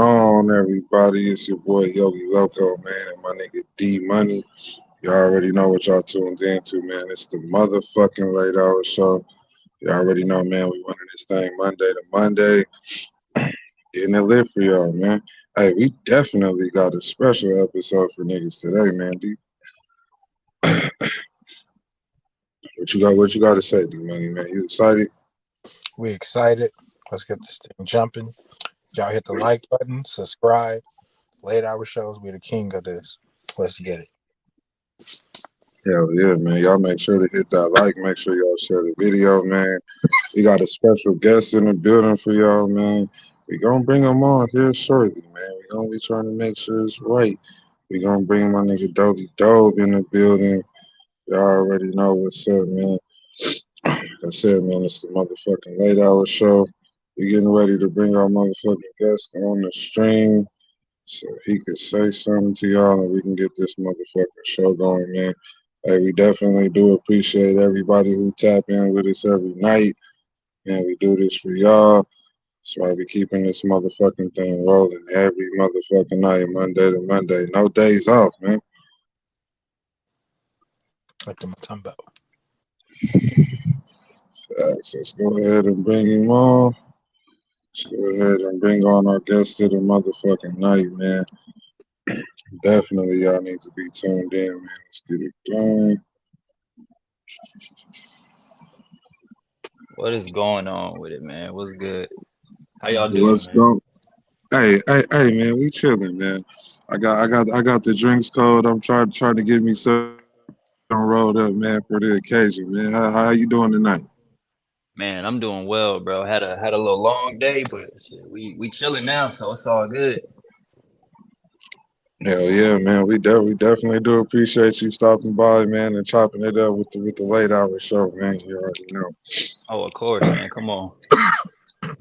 on, everybody? It's your boy Yogi Loco, man, and my nigga D Money. Y'all already know what y'all tuned into, man. It's the motherfucking late hour show. Y'all already know, man. We running this thing Monday to Monday, getting it lit for y'all, man. Hey, we definitely got a special episode for niggas today, man. D, what you got to say, D Money, man? You excited? We excited. Let's get this thing jumping. Y'all hit the like button, subscribe. Late hour shows, we the king of this. Let's get it. Hell yeah, man. Y'all make sure to hit that like. Make sure y'all share the video, man. We got a special guest in the building for y'all, man. We gonna bring him on here shortly, man. We gonna be trying to make sure it's right. We gonna bring my nigga Dobey Dobe in the building. Y'all already know what's up, man. Like I said, man, it's the motherfucking late hour show. We getting ready to bring our motherfucking guest on the stream so he could say something to y'all and we can get this motherfucking show going, man. Hey, we definitely do appreciate everybody who tap in with us every night. And we do this for y'all. That's why we keeping this motherfucking thing rolling every motherfucking night, Monday to Monday. No days off, man. Like my tongue belt. Facts. Let's go ahead and bring him on. Let's go ahead and bring on our guest of the motherfucking night, man. Definitely y'all need to be tuned in, man. Let's get it going. What is going on with it, man? What's good? How y'all doing, Let's man? go. Hey, man, we chilling, man. I got the drinks cold. I'm trying to get me some rolled up, man, for the occasion, man. How you doing tonight? Man, I'm doing well, bro. Had a little long day, but shit, we chilling now, so it's all good. Hell yeah, man. We definitely do appreciate you stopping by, man, and chopping it up with the late hour show, man. You already know. Oh, of course, man. Come on. For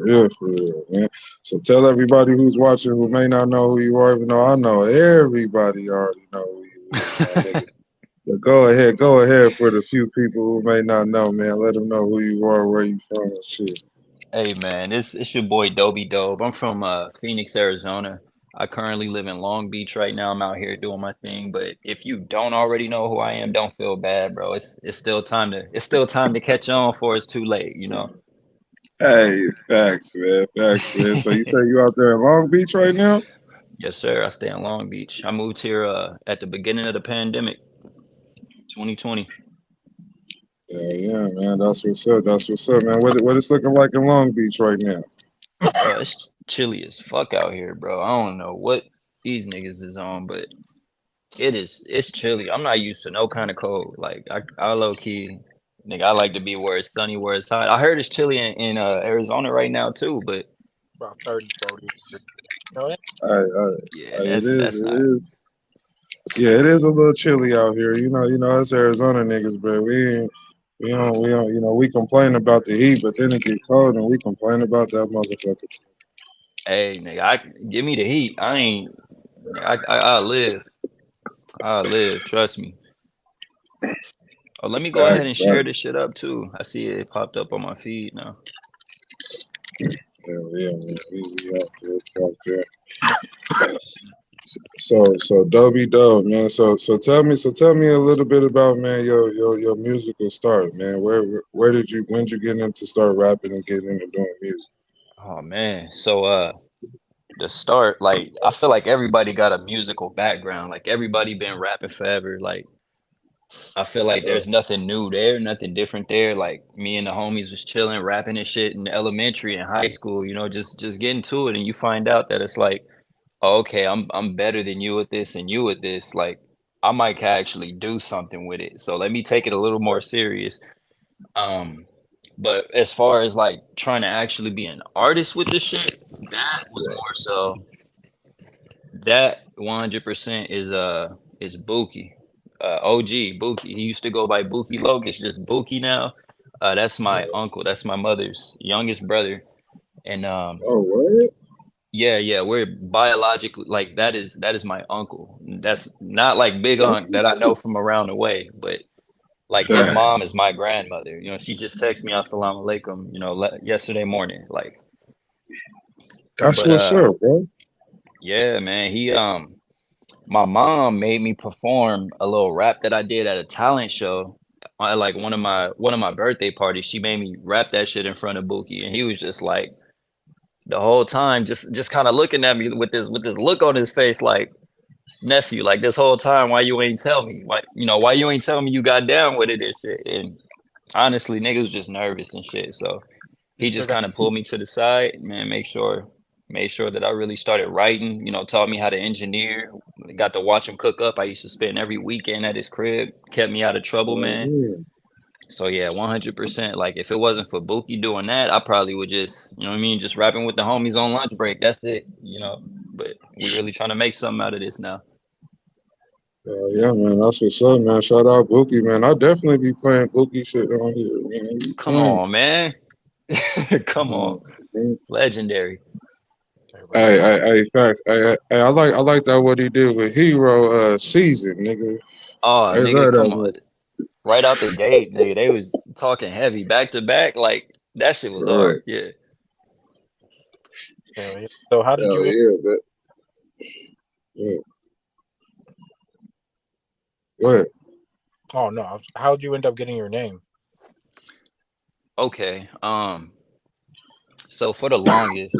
real, man. So tell everybody who's watching who may not know who you are, even though I know everybody already know who you is, my nigga. But go ahead for the few people who may not know, man. Let them know who you are, where you from, and shit. Hey, man, it's your boy Dobey Dobe. I'm from Phoenix, Arizona. I currently live in Long Beach right now. I'm out here doing my thing, but if you don't already know who I am, don't feel bad, bro. It's still time to catch on before it's too late, you know. Hey, facts, man. Facts, man. So you say you out there in Long Beach right now? Yes, sir. I stay in Long Beach. I moved here at the beginning of the pandemic, 2020. Yeah, man. That's what's up. That's what's up, man. What it's looking like in Long Beach right now? Bro, it's chilly as fuck out here, bro. I don't know what these niggas is on, but it's chilly. I'm not used to no kind of cold. Like I low key, nigga, I like to be where it's sunny, where it's hot. I heard it's chilly in Arizona right now too, but About 30, 40. No, yeah, Hey, that's it not. is. Yeah, it is a little chilly out here. Us Arizona niggas, bro. We complain about the heat, but then it get cold and we complain about that motherfucker. Hey, nigga, give me the heat. I ain't. I live. I live. Trust me. Oh, let me go ahead Facts, and share facts. this shit up too. I see it popped up on my feed now. Hell yeah, man. We out there, it's out there. So Dobey Dobe, man. So tell me a little bit about, man, your musical start, man. Where did you when did you get into start rapping and getting into doing music? Oh man. So the start, like I feel like everybody got a musical background. Like everybody been rapping forever. Like I feel like there's nothing new there, nothing different there. Like me and the homies was chilling, rapping and shit in elementary and high school, just getting to it and you find out that it's like, oh, okay, I'm better than you at this and you at this. Like I might actually do something with it. So let me take it a little more serious. Um, but as far as like trying to actually be an artist with this shit, that was more so that 100% is Buki. OG Buki. He used to go by Buki Logan. It's just Buki now. That's my uncle. That's my mother's youngest brother. And Oh, what? yeah, we're biologically like that is my uncle. That's not like big unc that I know from around the way, but like his mom is my grandmother. She just texted me assalamu alaikum, yesterday morning. Like That's But what's up, bro. yeah, man, my mom made me perform a little rap that I did at a talent show. At like one of my birthday parties, she made me rap that shit in front of Buki, and he was just like the whole time, just kind of looking at me with this look on his face, like nephew, like this whole time, why you ain't tell me? Why you ain't tell me you got down with it and shit? And honestly, niggas was just nervous and shit. So You he still just got kind of pulled me to the side, man, made sure that I really started writing, taught me how to engineer. Got to watch him cook up. I used to spend every weekend at his crib, kept me out of trouble, Hell man. yeah. So yeah, 100%. Like if it wasn't for Buki doing that, I probably would just, you know what I mean, just rapping with the homies on lunch break. That's it. But we really trying to make something out of this now. Yeah, man, that's what's up, man. Shout out Bookie, man. I definitely be playing Bookie shit on here, man. You Come playing? on, man. Come on. Man. Legendary. everybody Hey, else. hey, hey, facts. Hey, I like that what he did with Hero season, nigga. Oh, I nigga, love that come man. on. Right out the gate, nigga, they was talking heavy back to back. Like that shit was Bro. hard. Yeah. Hell yeah. So how did Hell you? yeah, but yeah. What? Oh no, how'd you end up getting your name? Okay. So for the longest,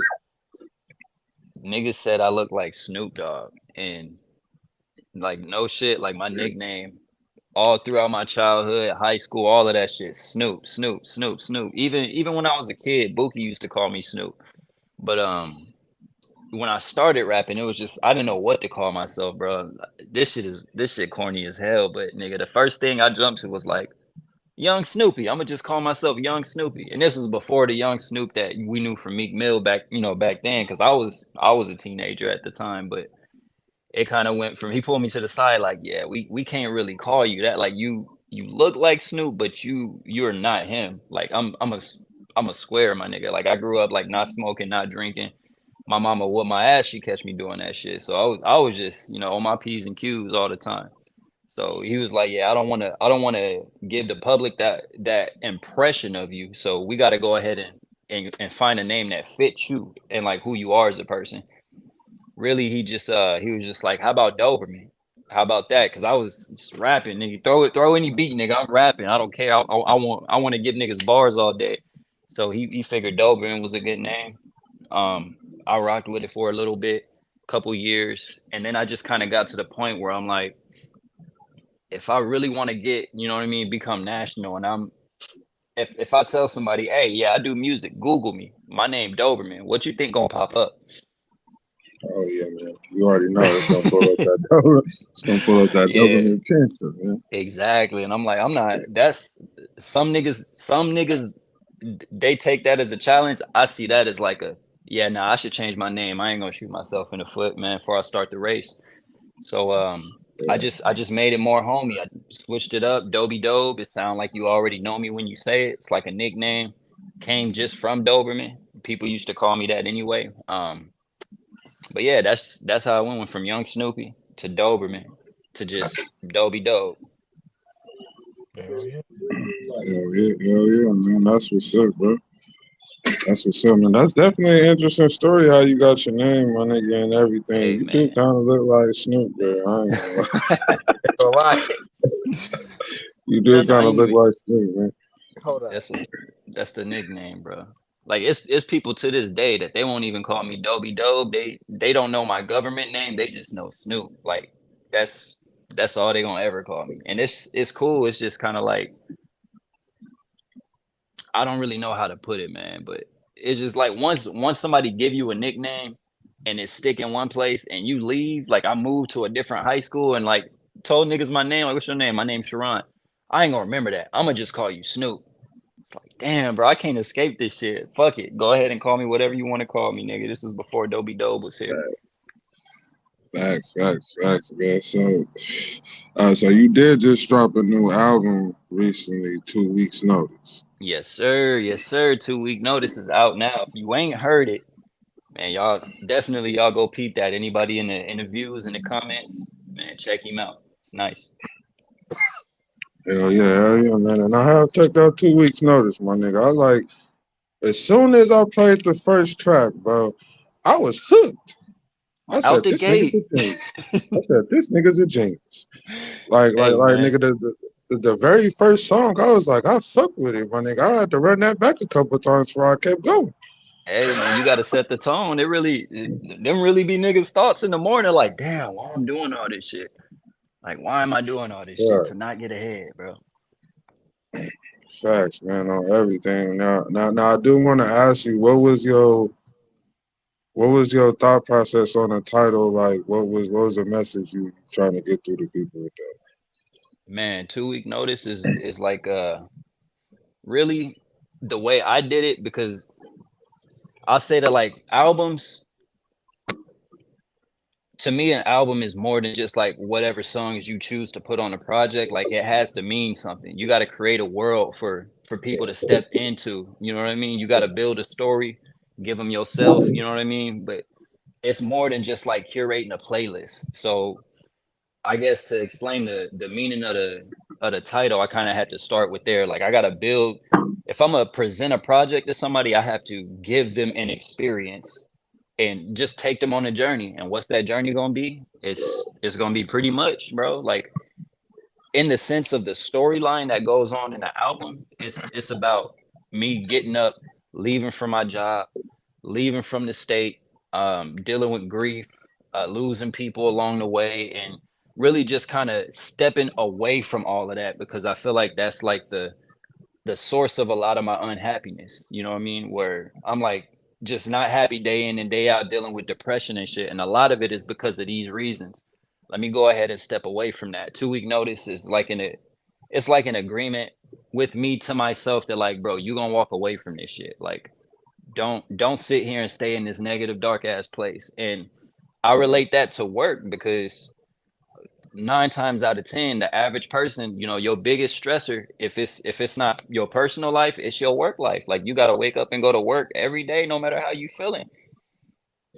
niggas said I look like Snoop Dogg, and like no shit, like my nickname all throughout my childhood, high school, all of that shit, Snoop, Snoop, Snoop, Snoop. Even when I was a kid, Bookie used to call me Snoop. But when I started rapping, it was just I didn't know what to call myself, bro. This shit corny as hell, but nigga, the first thing I jumped to was like Young Snoopy. I'm gonna just call myself Young Snoopy, and this was before the Young Snoop that we knew from Meek Mill back then, because I was a teenager at the time. But it kind of went from he pulled me to the side like, yeah, we can't really call you that. Like you look like Snoop, but you're not him. Like I'm a square, my nigga. Like I grew up like not smoking, not drinking. My mama whooped my ass. She catch me doing that shit. So I was just on my p's and q's all the time. So he was like, "Yeah, I don't want to give the public that impression of you. So we got to go ahead and find a name that fits you and like who you are as a person." Really, he was just like, "How about Doberman? How about that?" Because I was just rapping, nigga. Throw any beat, nigga. I'm rapping. I don't care. I want to give niggas bars all day. So he figured Doberman was a good name. Um, I rocked with it for a little bit, couple years, and then I just kind of got to the point where I'm like, if I really want to get, you know what I mean, become national, and if I tell somebody, hey, yeah, I do music, Google me, my name Doberman, what you think gonna pop up? Oh yeah, man. You already know it's gonna pull up that double. It's gonna pull up that Yeah, Doberman cancer, man. exactly. And I'm like, I'm not. That's some niggas. They take that as a challenge. I see that as like yeah, nah, I should change my name. I ain't gonna shoot myself in the foot, man, before I start the race. So I just made it more homey. I switched it up. Dobey Dobe. It sounds like you already know me when you say it. It's like a nickname. Came just from Doberman. People used to call me that anyway. But yeah, that's how I went from Young Snoopy to Doberman to just Dobey Dobe. Hell yeah. Hell yeah, man. That's what's up, bro. That's what's up, man. That's definitely an interesting story how you got your name, my nigga, and everything. Hey You do man. kind of look like Snoop, bro. I ain't gonna lie. A lot. You do That, I kind of ain't look even like Snoop, man. hold up. that's that's the nickname, bro. Like it's people to this day that they won't even call me Dobey Dobe. They don't know my government name. They just know Snoop. Like that's that's all they gonna ever call me. And it's cool. It's just kind of like I don't really know how to put it, man. But it's just like once somebody give you a nickname and it stick in one place and you leave. Like I moved to a different high school and like told niggas my name. Like what's your name? My name's Sharon. I ain't gonna remember that. I'm gonna just call you Snoop. Like, damn, bro, I can't escape this shit. Fuck it. Go ahead and call me whatever you want to call me, nigga. This was before Dobey Dobe was here. Facts, man. So you did just drop a new album recently, 2 weeks notice. Yes, sir. Yes, sir. 2 week notice is out now. If you ain't heard it, man, y'all go peep that. Anybody in the views in the comments, man, check him out. Nice. Hell yeah, man. And I have took out 2 weeks notice, my nigga. I like as soon as I played the first track, bro. I was hooked. I Out said, the this nigga's gate. a genius. I said, this nigga's a genius. Hey man. Nigga, the very first song, I was like, I fuck with it, my nigga. I had to run that back a couple of times before I kept going. Hey man, you got to set the tone. Them really be niggas' thoughts in the morning. Like, damn, why I'm doing all this shit? Like, why am I doing all this shit Yeah, to not get ahead, bro? facts, man, on everything. Now, I do want to ask you, what was your thought process on the title? Like, what was the message you trying to get through to people with that? Man, 2 week notice is like really the way I did it because I'll say that like albums to me an album is more than just like whatever songs you choose to put on a project. Like it has to mean something. You got to create a world for people to step into. You know what I mean? You got to build a story, give them yourself. You know what I mean? But it's more than just like curating a playlist. So I guess to explain the meaning of the title, I kind of had to start with there. Like I got to build. If I'm gonna present a project to somebody, I have to give them an experience and just take them on a journey. And what's that journey gonna be? It's gonna be pretty much, bro. Like in the sense of the storyline that goes on in the album, it's about me getting up, leaving from my job, leaving from the state, dealing with grief, losing people along the way, and really just kind of stepping away from all of that because I feel like that's like the source of a lot of my unhappiness. You know what I mean? Where I'm like just not happy day in and day out dealing with depression and shit. And a lot of it is because of these reasons. Let me go ahead and step away from that. 2 week notice is like it's like an agreement with me to myself that like, bro, you gonna walk away from this shit. Like don't sit here and stay in this negative dark ass place. And I relate that to work because 9 times out of 10, the average person, you know, your biggest stressor, if it's not your personal life, it's your work life. Like you got to wake up and go to work every day, no matter how you feeling.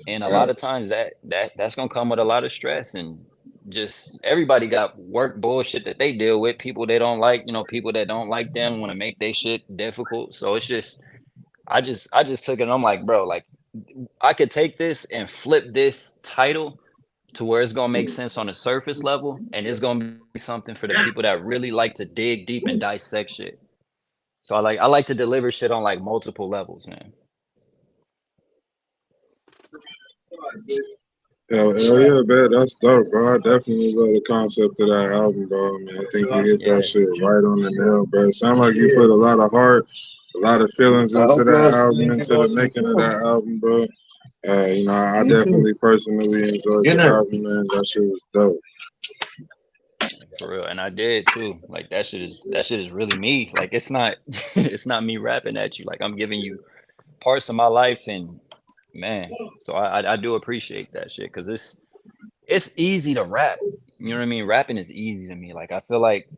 And a lot of Facts. times that's gonna come with a lot of stress and just everybody got work bullshit that they deal with. People they don't like, you know, people that don't like them want to make their shit difficult. So it's just I just took it. And I'm like, bro, like I could take this and flip this title to where it's gonna make sense on the surface level, and it's gonna be something for the people that really like to dig deep and dissect shit. So I like to deliver shit on like multiple levels, man. Hell yeah, man, that's dope, bro. I definitely love the concept of that album, bro. I mean, I think you hit that Yeah, shit right on the nail, bro. It sounds like you put a lot of heart, a lot of feelings into that album, into the making of that album, bro. I definitely personally enjoyed the album, man. That shit was dope. for real. And I did too. Like that shit is really me. Like it's not it's not me rapping at you. Like I'm giving you parts of my life and man. So I do appreciate that shit because it's easy to rap. You know what I mean? Rapping is easy to me. Like I feel like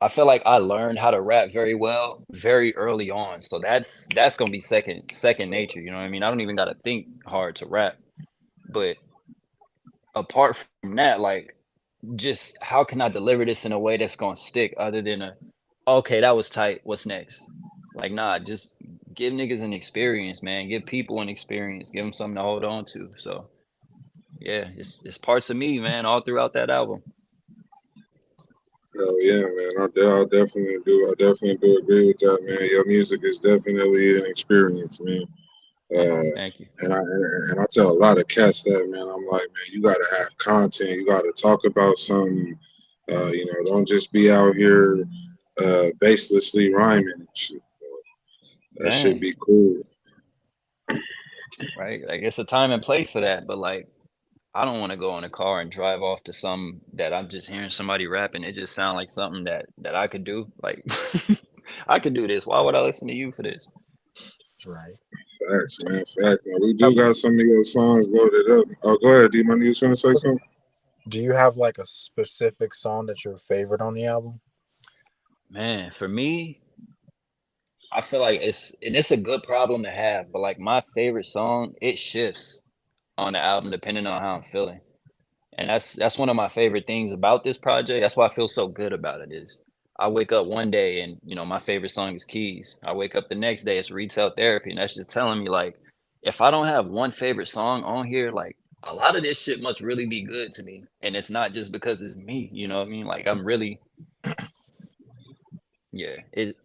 I learned how to rap very well very early on. So that's gonna be second nature. You know what I mean? I don't even gotta think hard to rap. But apart from that, like just how can I deliver this in a way that's gonna stick other than okay, that was tight. What's next? Like nah, just give niggas an experience, man. Give people an experience. Give them something to hold on to. So yeah, it's parts of me, man, all throughout that album. Hell yeah, man. I definitely do. I definitely do agree with that, man. Your music is definitely an experience, man. Uh, Thank you. and I tell a lot of cats that, man. I'm like, man, you gotta have content. You gotta talk about something. Don't just be out here baselessly rhyming and shit. That should Man, be cool. right? Like it's a time and place for that, but like I don't want to go in a car and drive off to some that I'm just hearing somebody rapping. It just sounds like something that I could do. Like I could do this. Why would I listen to you for this? Right. Facts, man. Facts, man. We do Have, got some of your songs loaded up. Oh, go ahead, D. My you trying to say something? do you have like a specific song that's your favorite on the album? Man, for me, I feel like it's a good problem to have, but like my favorite song, it shifts on the album depending on how I'm feeling. And that's one of my favorite things about this project. That's why I feel so good about it is I wake up one day and my favorite song is Keys. I wake up the next day it's Retail Therapy, and that's just telling me like if I don't have one favorite song on here, like a lot of this shit must really be good to me. And it's not just because it's me, you know what I mean? Like I'm really, yeah, it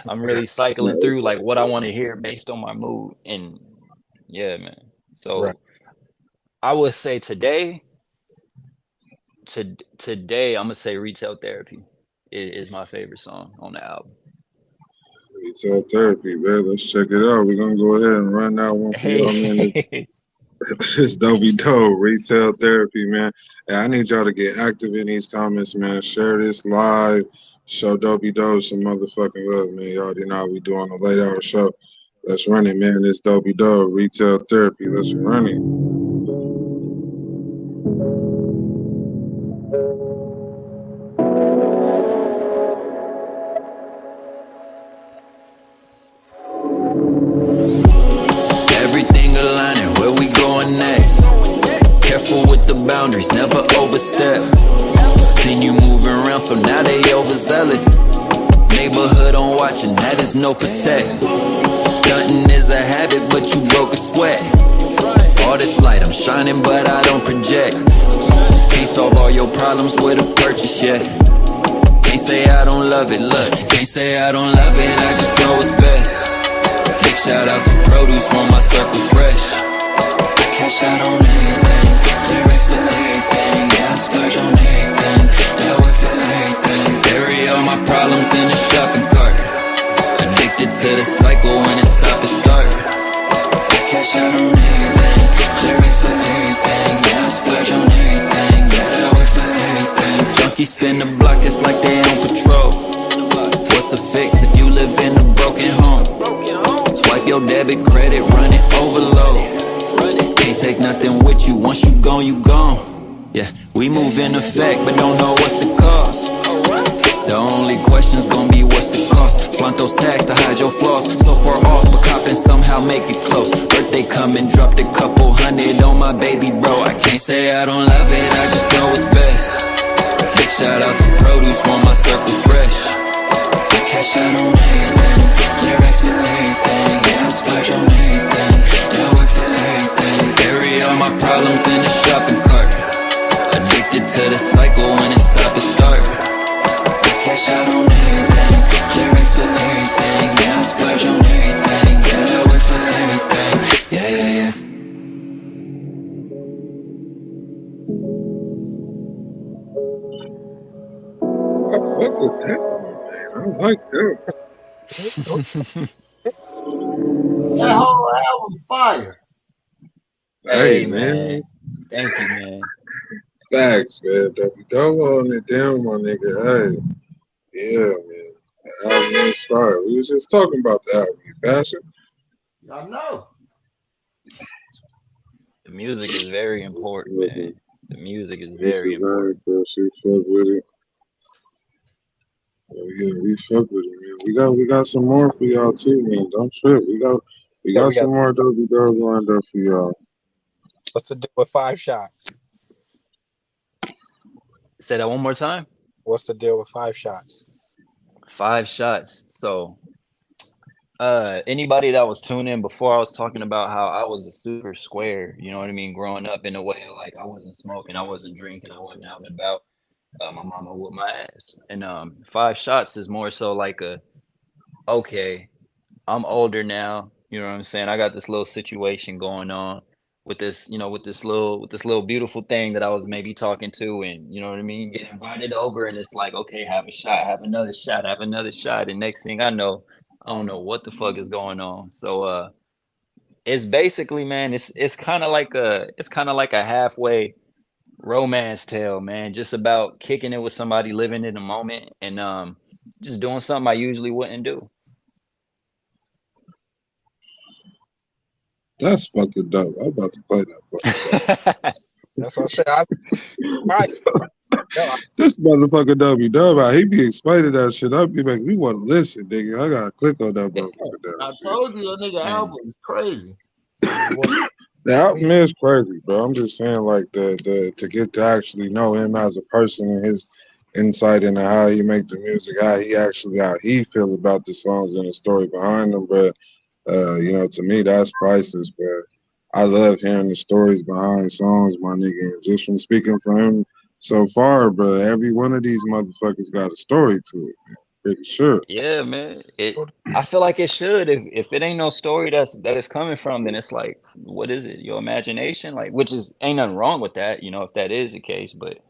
I'm really cycling No, through like what I want to hear based on my mood. And yeah, man. Right. So I would say today I'm gonna say Retail Therapy is my favorite song on the album. retail therapy, man. Let's check it out. We're gonna go ahead and run that one for y'all, man. Hey, It's Dobey Dobe, retail therapy, man. And I need y'all to get active in these comments, man. Share this live. Show Dobey Dobe some motherfucking love, man. Y'all already know how we do on the late hour show. Let's run it, man. It's Dobey Dobe, retail therapy. Let's run it. Everything aligning, where we going next? Careful with the boundaries, never overstep. Seen you moving around, so now they overzealous. Neighborhood on watching, that is no protect. Stunting is a habit, but you broke a sweat. All this light, I'm shining, but I don't project. Can't solve all your problems with a purchase yet. Can't say I don't love it, look. Can't say I don't love it, I just know it's best. Big shout out to produce, want my circle fresh. I cash out on everything, lyrics for everything. Yeah, I splurge on everything, that work for everything. Bury all my problems in a shopping cart. Addicted to the cycle, when it stop and start. I cash out on everything, lyrics for everything. Yeah, I splurge on everything, yeah, that work for everything. Junkies spin the block, it's like they on patrol. What's a fix if you live in a broken home? Swipe your debit, credit, run it, overload. Can't take nothing with you, once you gone, you gone. Yeah, we move in effect, but don't know what's the cost. The only question's gonna be what's the cost. Flaunt those tags to hide your flaws. So far off, but copping somehow make it close. Birthday coming, dropped a couple hundred on my baby, bro. I can't say I don't love it, I just know it's best. Big shout out to produce, want my circle fresh. I cash out on everything, lyrics for everything. Yeah, I splurge on everything, that work for everything. Bury all my problems in a shopping cart. Addicted to the cycle, when it stop and start. I cash out on everything, lyrics for everything. Yeah, I splurge on everything, yeah, that work for everything. Yeah, yeah, yeah. I fuck with that one, man. I like that. That whole album fire. hey, Hey, man. man. Thank you, man. Facts, man. Dobey Dobe on it down, my nigga. Hey. Yeah, man. The album is fire. We was just talking about the album. You bashing? I know. The music is very important, man. The music is This very is very important. fresh. We fuck with it. Oh, yeah, we fuck with it, man. We got some more for y'all too, man. Don't trip. We Yeah, got we got. some more Dobey Dobe lined up for y'all. What's the deal with 5 shots? Say that one more time. What's the deal with 5 shots? 5 shots. So anybody that was tuning in before, I was talking about how I was a super square, you know what I mean, growing up in a way like I wasn't smoking, I wasn't drinking, I wasn't out and about. My mama whooped my ass. And 5 shots is more so like okay, I'm older now, you know what I'm saying? I got this little situation going on with this, with this little beautiful thing that I was maybe talking to, and you know what I mean, get invited over, and it's like, okay, have a shot, have another shot, have another shot, and next thing I know, I don't know what the fuck is going on. So it's basically, man, it's kind of like a halfway romance tale, man, just about kicking it with somebody, living in the moment, and just doing something I usually wouldn't do. That's fucking dope. I'm about to play that fucking That's what I said. song. No, This motherfucker Dobey Dobe, he be explaining that shit. I be making me want to listen, nigga. I gotta click on that motherfucker. I That shit. told you that nigga Man. album is crazy. The album is crazy, bro. I'm just saying, like the to get to actually know him as a person and his insight into how he make the music, how he feel about the songs and the story behind them, bro. You know, to me, that's priceless, bro. I love hearing the stories behind songs, my nigga. And just from speaking for him so far, bro, every one of these motherfuckers got a story to it, man. Pretty sure. Yeah, man. I feel like it should. If it ain't no story that is coming from, then it's like, what is it? Your imagination? Like, which is ain't nothing wrong with that, if that is the case, but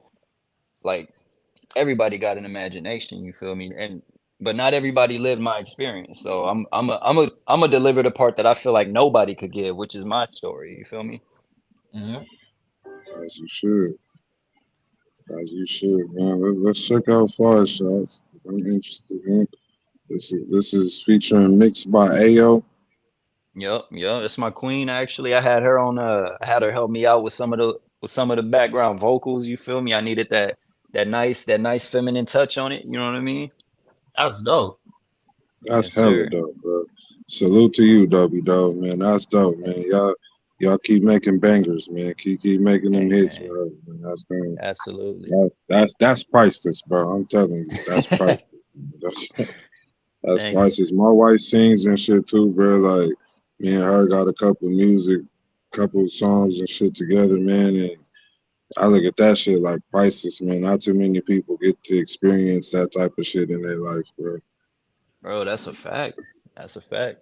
like everybody got an imagination, you feel me? But not everybody lived my experience. So I'm a deliver the part that I feel like nobody could give, which is my story. You feel me? Mhm. As you should. As you should, man. Let's check out Five Shots. I'm interested, man. This is featuring mixed by Ayo. Yep, yep. It's my queen actually. I had her help me out with some of the background vocals, you feel me? I needed that nice feminine touch on it, you know what I mean? That's dope. That's Yes, hella sir. dope, bro. Salute to you, Dobey Dobe, man. That's dope, man. Y'all keep making bangers, man. Keep making them Hey hits, man, bro. Man, that's going absolutely. that's priceless, bro. I'm telling you, that's priceless. That's that's Thank you. priceless. My wife sings and shit too, bro. Like me and her got a couple songs and shit together, man. And I look at that shit like priceless, man. Not too many people get to experience that type of shit in their life, bro. Bro, that's a fact. That's a fact.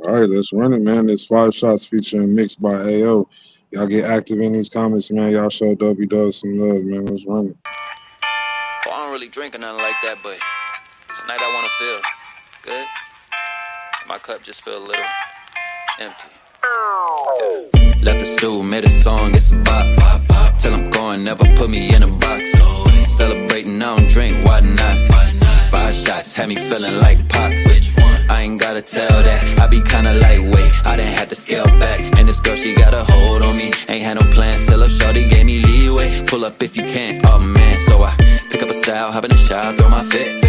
All right, let's run it, man. This Five Shots featuring mixed by AO. Y'all get active in these comments, man. Y'all show Dobey Dobe some love, man. Let's run it. Well, I don't really drink or nothing like that, but tonight I want to feel good. My cup just feel a little empty. Yeah. Left the stool, made a song, it's a bop. Till I'm going, never put me in a box. Celebrating, I don't drink, why not? 5 shots, had me feeling like Pac. I ain't gotta tell that, I be kinda lightweight. I didn't have to scale back, and this girl, she got a hold on me. Ain't had no plans till her shorty gave me leeway. Pull up if you can, oh man. So I pick up a style, hop in the shower, throw my fit.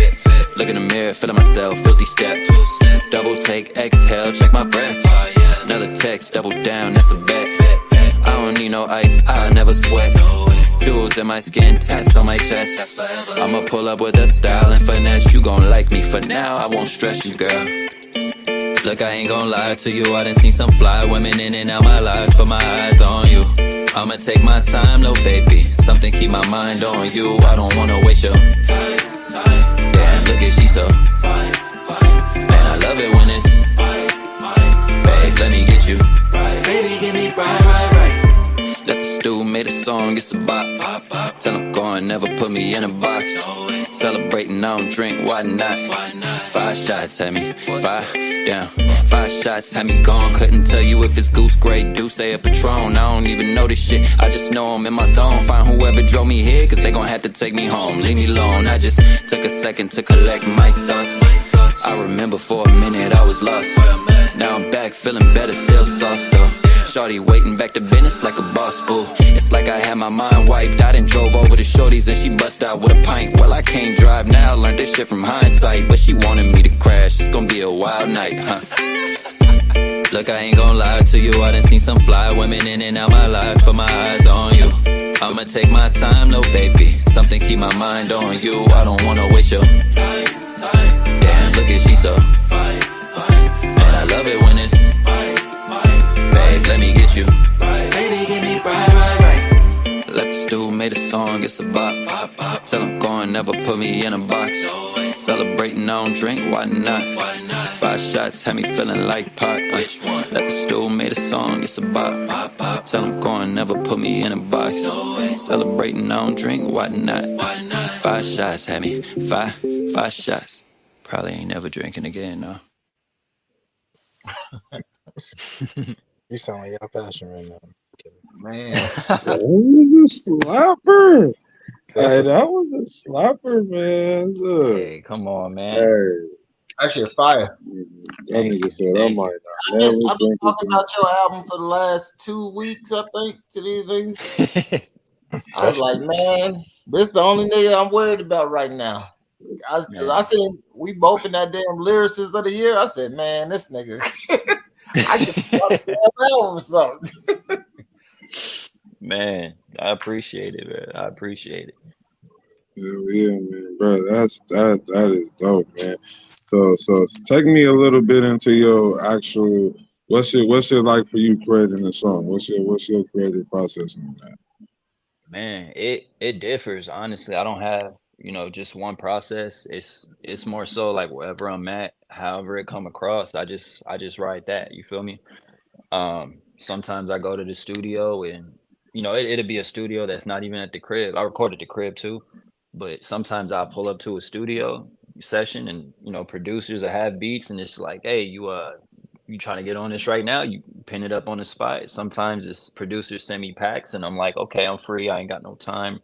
Look in the mirror, feeling myself, filthy step. Double take, exhale, check my breath. Another text, double down, that's a bet. I don't need no ice, I never sweat. Jewels in my skin, tats on my chest. I'ma pull up with a style and finesse. You gon' like me for now, I won't stress you, girl. Look, I ain't gon' lie to you, I done seen some fly women in and out my life, but my eyes on you. I'ma take my time, little baby. Something keep my mind on you, I don't wanna waste your time. Damn, look at she so fine. Man, I love it when it's babe, let me get you. Baby, give me right. Left the stew, made a song, it's a bop. Till I'm going, never put me in a box. Celebrating, I don't drink, why not? 5 shots had me, 5 down. 5 shots had me gone, couldn't tell you if it's Goose, Grey, Douce, or Patron. I don't even know this shit, I just know I'm in my zone. Find whoever drove me here, cause they gon' have to take me home. Leave me alone, I just took a second to collect my thoughts. I remember for a minute I was lost. Now I'm back, feeling better, still sauced though. Shorty waiting back to business like a boss, ooh. It's like I had my mind wiped out and drove over to Shorty's and she bust out with a pint. Well, I can't drive now, learned this shit from hindsight. But she wanted me to crash, it's gonna be a wild night, huh? Look, I ain't gon' lie to you, I done seen some fly women in and out my life, but my eyes on you. I'ma take my time, little baby. Something keep my mind on you, I don't wanna waste your time. Damn, look at she so fine. Man, I love it when it's babe, let me get you. Baby, give me right. Left the stew, made a song, it's a bop. Till I'm going, never put me in a box. Celebrating, I don't drink, why not? 5 shots, had me feeling like Pac. Left the stew, made a song, it's a bop. Till I'm going, never put me in a box. Celebrating, I don't drink, why not? 5 shots, had me, 5 shots. Probably ain't never drinking again, no. You sound like y'all passion right now. Man. That was a slapper. That's Hey, a- that was a slapper, man. Look. Hey, come on, man. Hey, That shit fire. that Thank nigga you, said I thank might you. not never I've been drink talking again. about your album for the last 2 weeks, I think, to these things. I was like, man, this is the only nigga I'm worried about right now. Cause I said we both in that damn lyricist of the year. I said, man, this nigga, I should start a album or something. Man, I appreciate it, man. I appreciate it. Hell yeah, man, bro. That is dope, man. So take me a little bit into your actual. What's it like for you creating a song? What's your creative process on that? Man, it differs. Honestly, I don't have, just one process. It's more so like wherever I'm at, however it come across, I just write that. You feel me? Sometimes I go to the studio and it'll be a studio that's not even at the crib. I record at the crib too, but sometimes I pull up to a studio session and producers that have beats and it's like, hey, you trying to get on this right now? You pin it up on the spot. Sometimes it's producers send me packs and I'm like, okay, I'm free. I ain't got no time.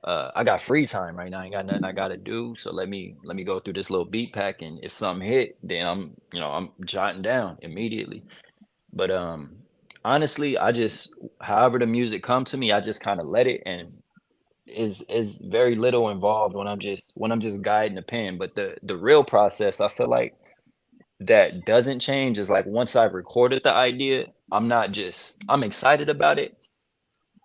I got free time right now. I ain't got nothing I gotta do. So let me go through this little beat pack and if something hit, then I'm jotting down immediately. But honestly, I just however the music come to me, I just kind of let it and is very little involved when I'm just guiding the pen. But the real process, I feel like that doesn't change is like once I've recorded the idea, I'm excited about it.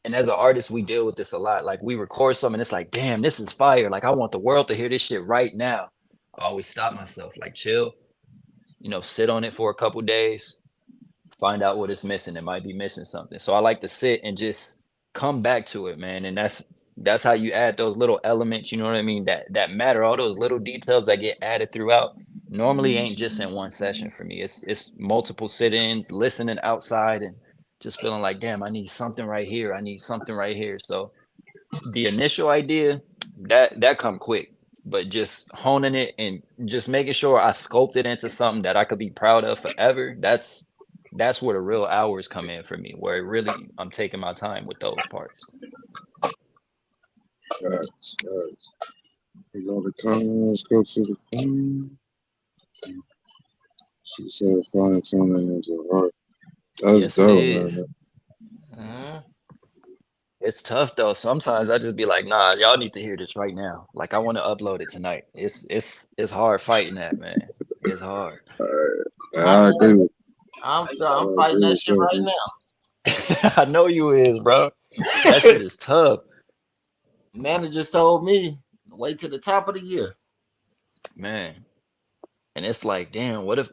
And as an artist, we deal with this a lot. Like we record something, and it's like, damn, this is fire. Like I want the world to hear this shit right now. I always stop myself, like chill, sit on it for a couple days, find out what it's missing. It might be missing something. So I like to sit and just come back to it, man. And that's how you add those little elements, you know what I mean? That matter, all those little details that get added throughout normally ain't just in one session for me. It's multiple sit-ins, listening outside and just feeling like, damn, I need something right here. I need something right here. So the initial idea, that come quick. But just honing it and just making sure I sculpt it into something that I could be proud of forever, that's where the real hours come in for me, where it really I'm taking my time with those parts. Guys. We go to comments. Let's go to the phone. She said fine tuning into heart. That's Yes, it dope, is. man. Mhm. It's tough though. Sometimes I just be like, nah, y'all need to hear this right now. Like I want to upload it tonight. It's hard fighting that, man. It's hard. I I know. agree with I'm I fighting agree that with shit that, right man. I know you is, bro. That now. shit is tough, Manager told me wait till the top of the year. man. And it's like, damn, what if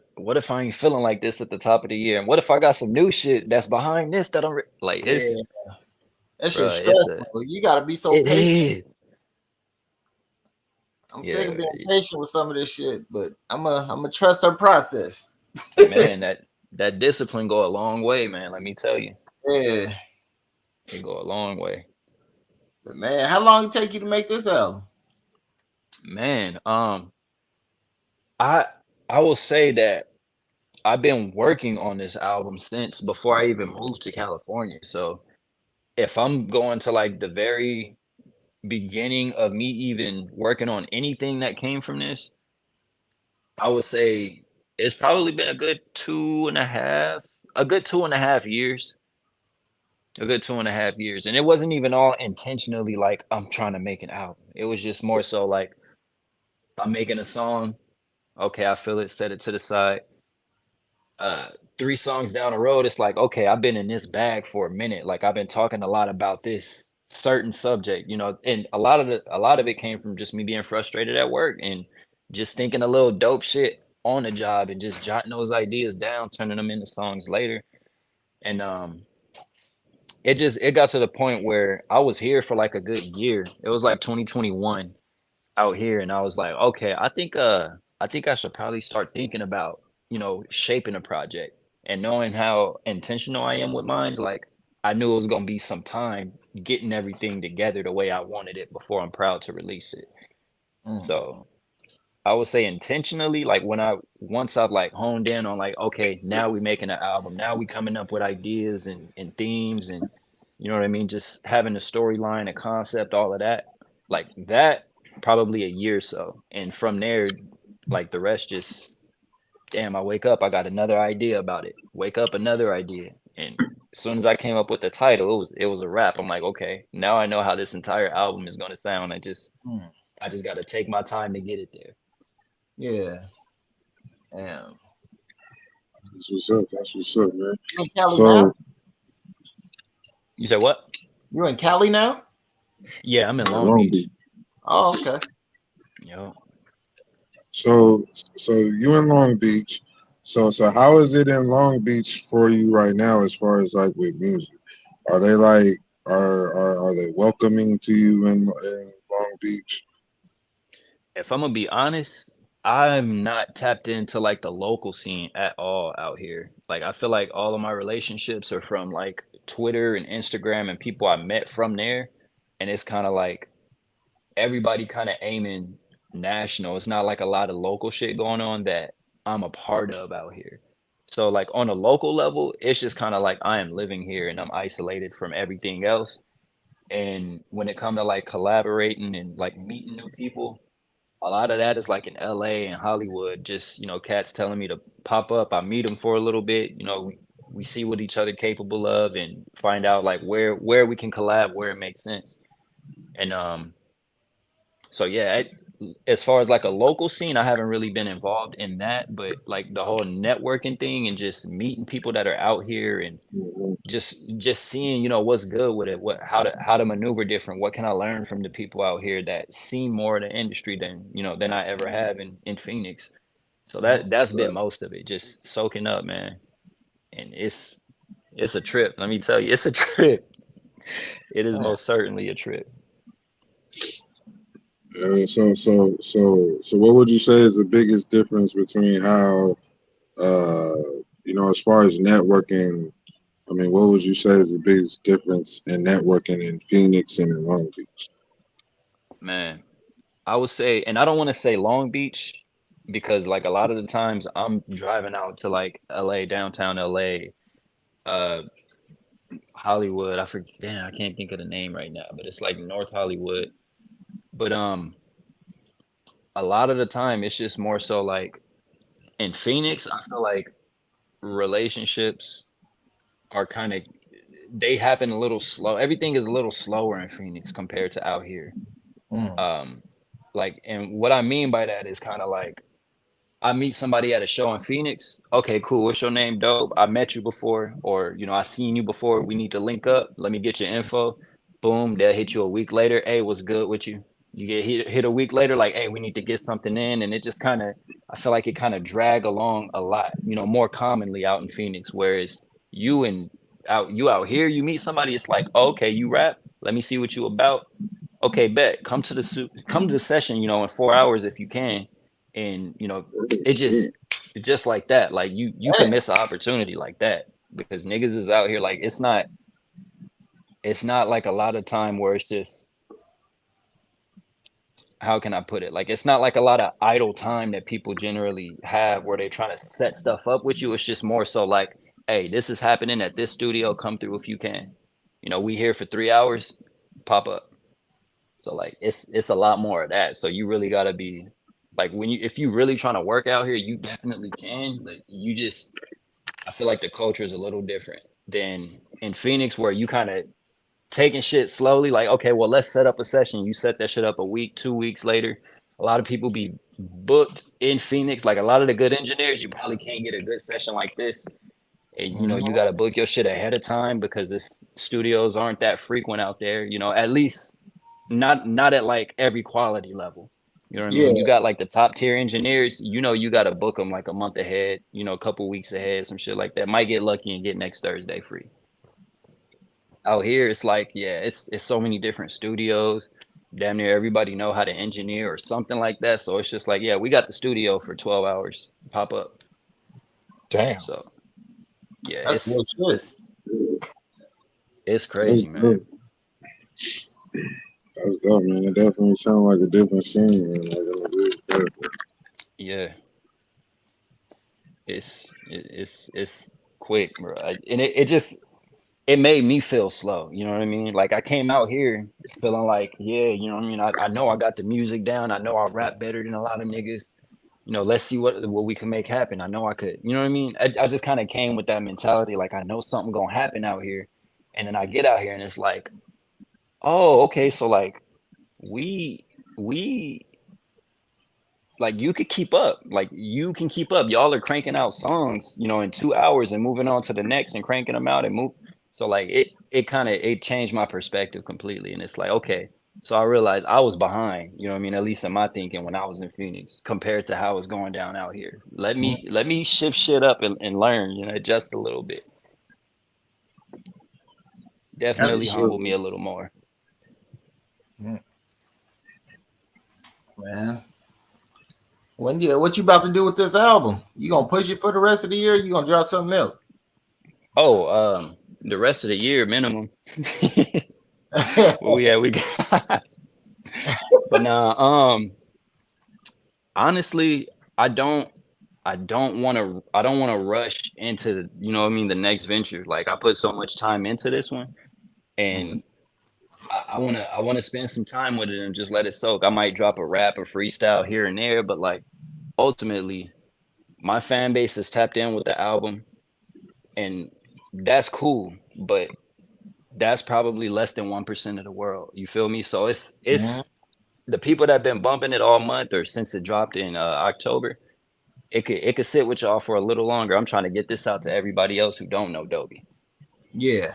I ain't feeling like this at the top of the year? And what if I got some new shit that's behind this that like Yeah, that shit's bro, it's a stressful. You gotta be so it patient. is. I'm sick of Yeah, being patient with some of this shit, but I'm a trust her process. man, that discipline go a long way, man. Let me tell you, Yeah, it go a long way, but man, how long it take you to make this album? man. I I will say that I've been working on this album since before I even moved to California. So if I'm going to like the very beginning of me even working on anything that came from this, I would say it's probably been a good 2.5 years. A good 2.5 years. And it wasn't even all intentionally like I'm trying to make an album. It was just more so like I'm making a song. Okay, I feel it, set it to the side. Uh 3 songs down the road, it's like, okay, I've been in this bag for a minute. Like I've been talking a lot about this certain subject, and a lot of it came from just me being frustrated at work and just thinking a little dope shit on the job and just jotting those ideas down, turning them into songs later. And it got to the point where I was here for like a good year. It was like 2021 out here and I was like, okay, I think I should probably start thinking about, shaping a project. And knowing how intentional I am with mines, like I knew it was gonna be some time getting everything together the way I wanted it before I'm proud to release it. Mm. So I would say intentionally, like once I've like honed in on like, okay, now we making an album, now we coming up with ideas and themes and you know what I mean, just having a storyline, a concept, all of that, like that, probably a year or so, and from there, like the rest just, damn, I wake up, I got another idea about it, wake up, another idea, and as soon as I came up with the title, it was a wrap. I'm like, okay, now I know how this entire album is going to sound. Mm. I just got to take my time to get it there. Yeah, damn. That's what's up. That's what's up, man. You in Cali now? So, You said what? You in Cali now? Yeah, I'm in Long Long Beach. Beach. Oh, okay. Yo, So you in Long Beach. So how is it in Long Beach for you right now as far as like with music? Are they like are they welcoming to you in Long Beach? If I'm gonna be honest, I'm not tapped into like the local scene at all out here. Like I feel like all of my relationships are from like Twitter and Instagram and people I met from there. And it's kind of like everybody kind of aiming national. It's not like a lot of local shit going on that I'm a part of out here. So like on a local level, it's just kind of like I am living here and I'm isolated from everything else. And when it comes to like collaborating and like meeting new people, a lot of that is like in LA and Hollywood, just, cats telling me to pop up. I meet them for a little bit, we see what each other capable of and find out like where we can collab, where it makes sense. And so yeah, as far as like a local scene, I haven't really been involved in that, but like the whole networking thing and just meeting people that are out here and Mhm. just seeing, what's good with it, what how to maneuver different, what can I learn from the people out here that see more of the industry than I ever have in Phoenix. So that's been most of it, just soaking up, man. And it's a trip. Let me tell you, it's a trip. It is Yeah. most certainly a trip. So what would you say is the biggest difference between how uh as far as networking? I mean, what would you say is the biggest difference in networking in Phoenix and in Long Beach? Man, I would say, and I don't want to say Long Beach because like a lot of the times I'm driving out to like LA, downtown LA, uh Hollywood. I forget, damn, I can't think of the name right now, but it's like North Hollywood. But a lot of the time it's just more so like in Phoenix, I feel like relationships are kind of they happen a little slow. Everything is a little slower in Phoenix compared to out here. Mm. Um like, and what I mean by that is kind of like I meet somebody at a show in Phoenix. Okay, cool. What's your name? Dope. I met you before, or I seen you before. We need to link up. Let me get your info. Boom. They'll hit you a week later. Hey, what's good with you? You get hit a week later, like, hey, we need to get something in, and it just kind of, I feel like it kind of drag along a lot. More commonly out in Phoenix, whereas you and you out here, you meet somebody, it's like, oh, okay, you rap. Let me see what you about. Okay, bet. Come to the session. In 4 hours if you can, and Oh, it shit. just like that. Like you can miss an opportunity like that because niggas is out here like it's not like a lot of time where it's just how can I put it? Like it's not like a lot of idle time that people generally have where they're trying to set stuff up with you. It's just more so like, hey, this is happening at this studio. Come through if you can. We here for 3 hours. Pop up. So like it's a lot more of that. So you really gotta be like if you really trying to work out here, you definitely can. But you just I feel like the culture is a little different than in Phoenix where you kind of taking shit slowly. Like, okay, well, let's set up a session. You set that shit up a week, 2 weeks later. A lot of people be booked in Phoenix. Like a lot of the good engineers, you probably can't get a good session like this. And you got to book your shit ahead of time because this studios aren't that frequent out there. At least not at like every quality level. You know what I mean? Yeah. When you got like the top tier engineers, you got to book them like a month ahead, a couple weeks ahead, some shit like that. Might get lucky and get next Thursday free. Out here, it's like, yeah, it's so many different studios. Damn near everybody know how to engineer or something like that. So it's just like, yeah, we got the studio for 12 hours. Pop up. Damn. So yeah, That's good shit. it's That's crazy, man. dope. That's dope, man. It definitely sounds like a different scene, man. Like in a weird way. Yeah, it's quick, bro. And it just it made me feel slow. You know what I mean? Like I came out here feeling like, yeah, you know what I mean? I know I got the music down. I know I rap better than a lot of niggas. Let's see what we can make happen. I know I could. You know what I mean? I just kind of came with that mentality. Like I know something gonna happen out here. And then I get out here and it's like, oh, okay, so like we like you could keep up. Like you can keep up. Y'all are cranking out songs, in 2 hours and moving on to the next and cranking them out and move. So like it changed my perspective completely. And it's like, okay, So I realized I was behind, you know what I mean, at least in my thinking when I was in Phoenix compared to how it's going down out here. Let me shift shit up and learn, you know, adjust a little bit. That's Definitely Sure. humble me a little more. man. What you about to do with this album? You gonna push it for the rest of the year? You gonna drop something else? Oh, the rest of the year minimum. Well, we got. But now, honestly, I don't want to rush into, you know what I mean, the next venture. Like I put so much time into this one, and I wanna spend some time with it and just let it soak. I might drop a rap or freestyle here and there, but like ultimately, my fan base is tapped in with the album, and that's cool. But that's probably less than 1% of the world. You feel me? So it's the people that have been bumping it all month or since it dropped in October. It could sit with y'all for a little longer. I'm trying to get this out to everybody else who don't know Dobey. Yeah,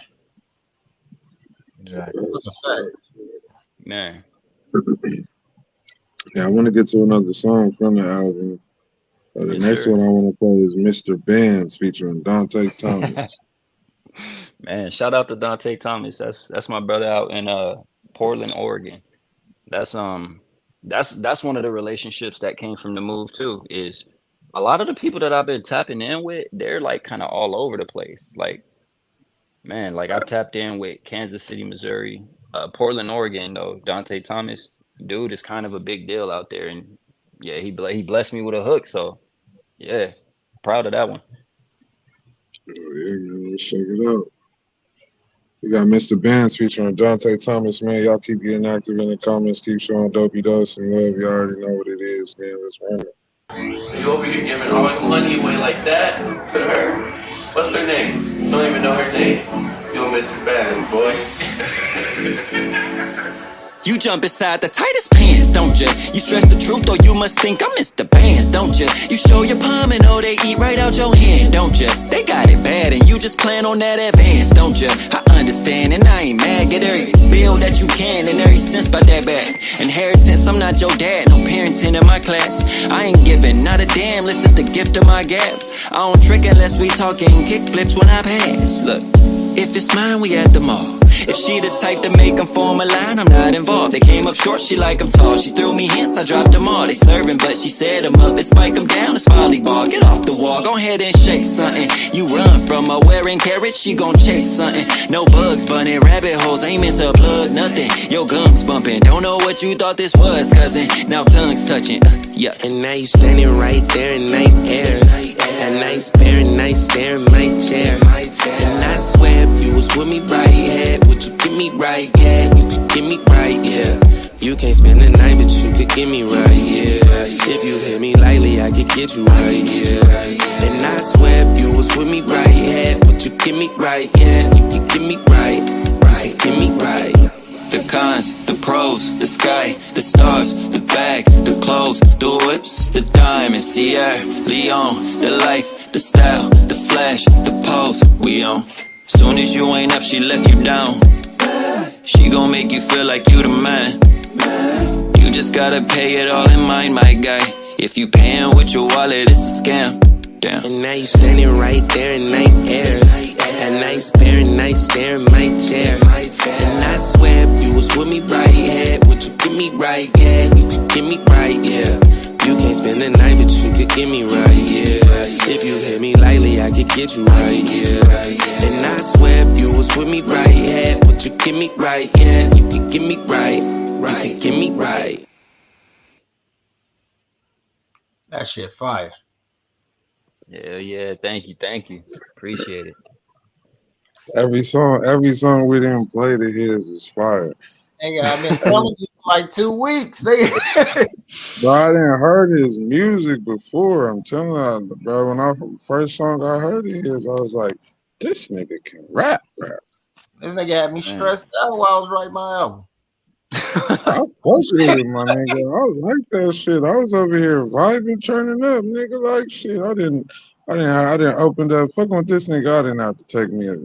Exactly. that's a fact. Man. Yeah, I want to get to another song from the album. The Yes, next sir. one I want to play is Mr. Benz featuring Dante Thomas. Man, shout out to Dante Thomas. That's my brother out in Portland, Oregon. That's that's one of the relationships that came from the move too. Is a lot of the people that I've been tapping in with, they're like kind of all over the place. Like, man, like I tapped in with Kansas City, Missouri, Portland, Oregon. Though Dante Thomas, dude, is kind of a big deal out there, and yeah, he blessed me with a hook. So yeah, proud of that one. Oh, yeah, man, let's check it out. We got Mr. Benz featuring Dante Thomas, man. Y'all keep getting active in the comments. Keep showing Dobey Dobe some love. You already know what it is, man. Let's run it. You over here giving all your money away like that to her? What's her name? Don't even know her name. You a Mr. Bad boy. You jump inside the tightest pants, don't you? You stress the truth, or you must think I'm Mr. Bands, don't you? You show your palm and oh, they eat right out your hand, don't you? They got it bad and you just plan on that advance, don't you? I understand and I ain't mad. Get every bill that you can and every sense by that bag. Inheritance, I'm not your dad, no parenting in my class. I ain't giving not a damn, this is the gift of my gap. I don't trick unless we talking kick flips when I pass. Look, if it's mine, we at the mall. If she the type to make them form a line, I'm not involved. They came up short, she like them tall. She threw me hints, I dropped them all. They serving, but she said them up and spike them down. It's volleyball, get off the wall, go ahead and shake something. You run from her wearing carrots, she gon' chase something. No bugs, bunny, rabbit holes, ain't meant to plug nothing. Your gums bumping, don't know what you thought this was, cousin. Now tongues touching, yeah. And now you standing right there in night airs. A nice pair of nights staring my chair. And I swear if you was with me right here, would you get me right? Yeah, you could get me right, yeah. You can't spend the night, but you could get me right, yeah. If you hit me lightly, I could get you right, yeah. And I swear if you was with me right here, would you get me right? Yeah, you could get me right, right, get me right. The cons, the pros, the sky, the stars, the bag, the clothes, the whips, the diamonds, Sierra, Leon, the life, the style, the flash, the pose, we on. Soon as you ain't up, she left you down. She gon' make you feel like you the man. You just gotta pay it all in mind, my guy. If you payin' with your wallet, it's a scam. Damn. And now you standing right there in night airs. A nice pair of nights staring my chair. And I swear if you was with me right here, would you get me right? Yeah, you could get me right, yeah. You can't spend the night, but you could get me right, yeah. If you hit me lightly, I could get you right, yeah. And I swear if you was with me right here, would you get me right? Yeah, you could get me right, right, you could get me right. That shit fire. Yeah. Thank you. Appreciate it. Every song we didn't play to his is fire. Hey, I've been telling you for like 2 weeks. nigga. Bro, I didn't heard his music before. I'm telling you, bro, when I first song I heard of his, I was like, this nigga can rap. This nigga had me stressed out while I was writing my album. I fuck with it, my nigga. I was like that shit. I was over here vibing, turning up, nigga. Like shit. I didn't open up. Fucking with this nigga. I didn't have to take me a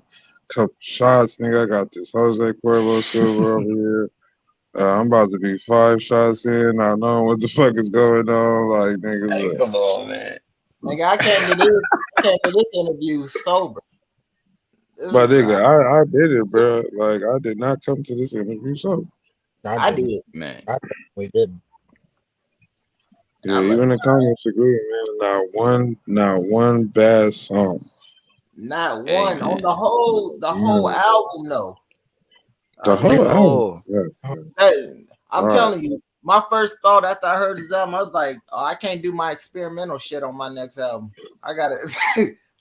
couple shots, nigga. I got this Jose Cuervo Silva over here. I'm about to be 5 shots in, not knowing what the fuck is going on. Like, nigga, Hey, look. come on, man. Nigga, I came to this interview sober. But nigga, I did it, bro. Like, I did not come to this interview, so I did. Man. I definitely didn't. yeah, even the comments agree, man. Not one bad song. Not Hey, one on man. the whole album. No, The I whole said, album. Yeah, hey, I'm all right. telling you, my first thought after I heard his album, I was like, oh, I can't do my experimental shit on my next album. I gotta,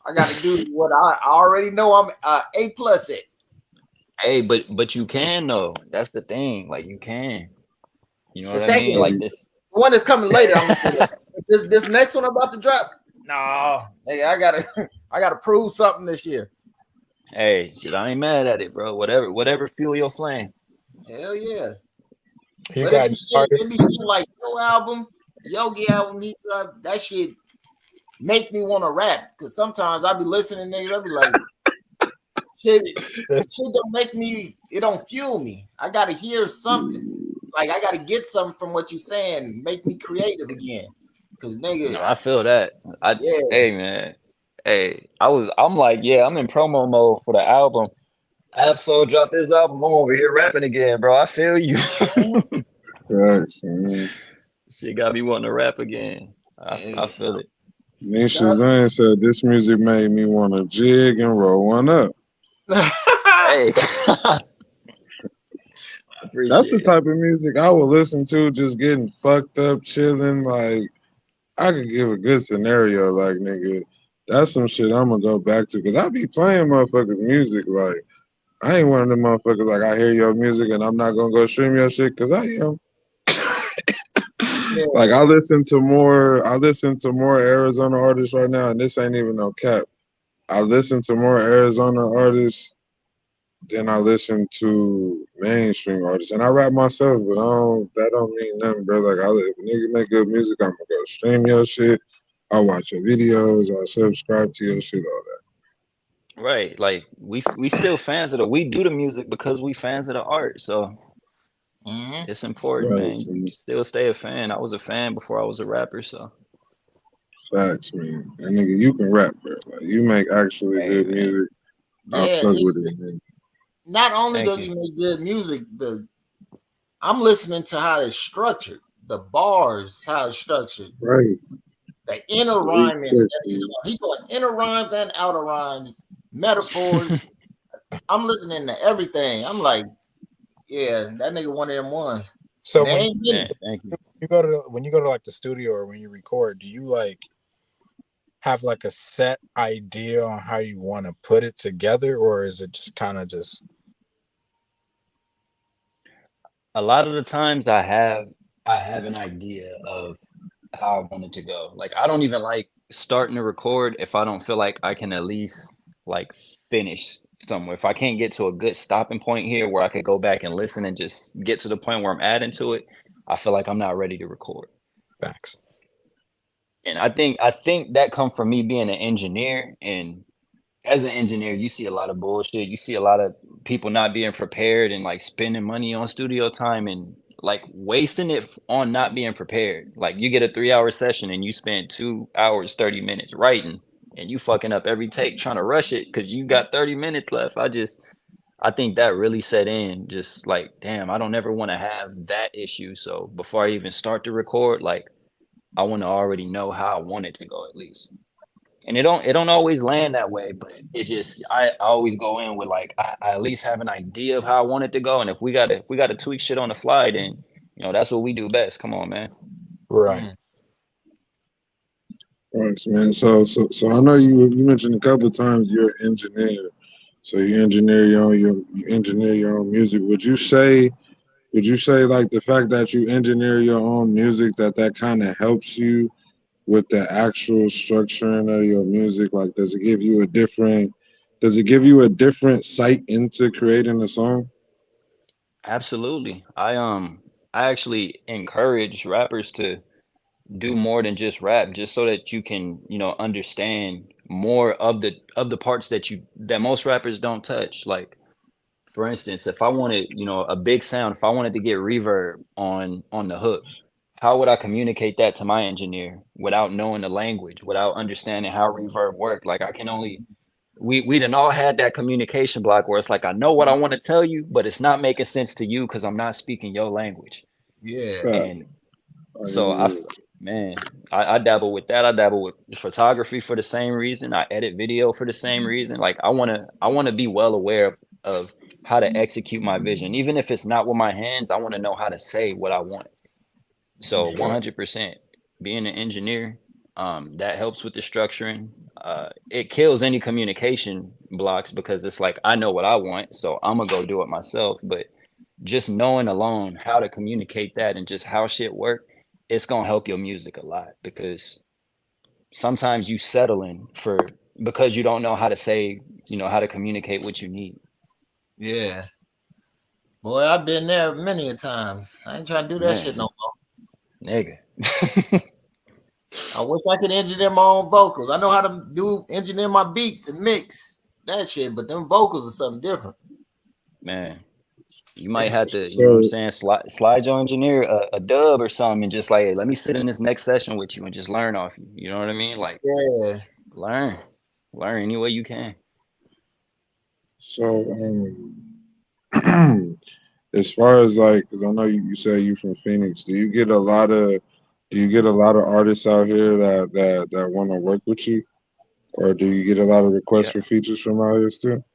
I gotta do what I already know. I'm A+ it. Hey, but you can though. That's the thing. Like you can. You know The what I second mean? one, Like this. the one that's coming later, I'm gonna do that. This next one I'm about to drop. No, hey, I gotta prove something this year. Hey, shit, I ain't mad at it, bro. Whatever fuel your flame. Hell yeah. You But got it be shit like your album, Yogi album, that shit make me want to rap. Cause sometimes I be listening to niggas, I be like, shit don't make me, it don't fuel me. I gotta hear something. Like I gotta get something from what you saying, make me creative again. Cause nigga, No, I feel that. yeah. Hey man. Hey, I'm like, yeah, I'm in promo mode for the album. Absol dropped this album. I'm over here rapping again, bro. I feel you. Facts, man. Shit got me wanting to rap again. I feel it. Nisha Zane said this music made me want to jig and roll one up. Hey. That's the type of music I would listen to, just getting fucked up, chilling. Like, I could give a good scenario, like, nigga, that's some shit I'm gonna go back to. Cause I be playing motherfuckers' music. Like, I ain't one of them motherfuckers, like, I hear your music and I'm not gonna go stream your shit, cause I am. Like, I listen to more Arizona artists right now, and this ain't even no cap. I listen to more Arizona artists than I listen to mainstream artists, and I rap myself, but that don't mean nothing, bro. Like, if a nigga make good music, I'm gonna go stream your shit. I'll watch your videos. I'll subscribe to your shit, all that. Right. Like we still fans of we do the music because we fans of the art. So it's important, Right, man. You still stay a fan. I was a fan before I was a rapper, so facts, man. And nigga, you can rap, bro. Like, you make actually good music. I'll fuck with it, man. Not only does he make good music, I'm listening to how it's structured, the bars, how it's structured, right? The inner rhyming. He doing inner rhymes and outer rhymes, metaphors. I'm listening to everything. I'm like, yeah, that nigga one of them ones. So thank you go to like the studio or when you record, do you like have like a set idea on how you want to put it together, or is it just kind of just? A lot of the times I have an idea of how I want it to go. Like I don't even like starting to record if I don't feel like I can at least like finish somewhere. If I can't get to a good stopping point here where I could go back and listen and just get to the point where I'm adding to it, I feel like I'm not ready to record. Facts. And I think that comes from me being an engineer, and as an engineer, you see a lot of bullshit. You see a lot of people not being prepared and like spending money on studio time and like wasting it on not being prepared. Like you get a 3-hour session and you spend 2 hours, 30 minutes writing and you fucking up every take trying to rush it because you got 30 minutes left. I think that really set in just like, damn, I don't ever want to have that issue. So before I even start to record, like I want to already know how I want it to go at least. And it don't always land that way, but it just I always go in with like I at least have an idea of how I want it to go. And if we gotta tweak shit on the fly, then that's what we do best. Come on, man. Right. Right, man. So I know you mentioned a couple of times you're an engineer. So you engineer your own music. Would you say like the fact that you engineer your own music that kind of helps you with the actual structuring of your music? Like, does it give you a different sight into creating a song? Absolutely. I actually encourage rappers to do more than just rap, just so that you can, understand more of the parts that most rappers don't touch. Like for instance, if I wanted, you know, a big sound, if I wanted to get reverb on the hook, how would I communicate that to my engineer without knowing the language, without understanding how reverb work? Like I can only we done all had that communication block where it's like I know what I want to tell you, but it's not making sense to you because I'm not speaking your language. Yeah. And Facts. so man, I dabble with that. I dabble with photography for the same reason. I edit video for the same reason. Like I wanna be well aware of how to execute my vision. Even if it's not with my hands, I want to know how to say what I want. So Facts. 100% being an engineer, that helps with the structuring. It kills any communication blocks because it's like I know what I want, so I'm gonna go do it myself. But just knowing alone how to communicate that and just how shit work, it's gonna help your music a lot because sometimes you settling for because you don't know how to say, you know, how to communicate what you need. Yeah. Boy, I've been there many a times. I ain't trying to do that shit Man, no more. nigga. I wish I could engineer my own vocals. I know how to engineer my beats and mix that shit, but them vocals are something different. Man, you might have to, you know what I'm So saying, slide your engineer a dub or something and just like, hey, let me sit in this next session with you and just learn off you. You know what I mean? Like Yeah. learn, learn any way you can. so as far as like, because I know you say you from Phoenix, do you get a lot of artists out here that want to work with you, or do you get a lot of requests Yeah, for features from out here still?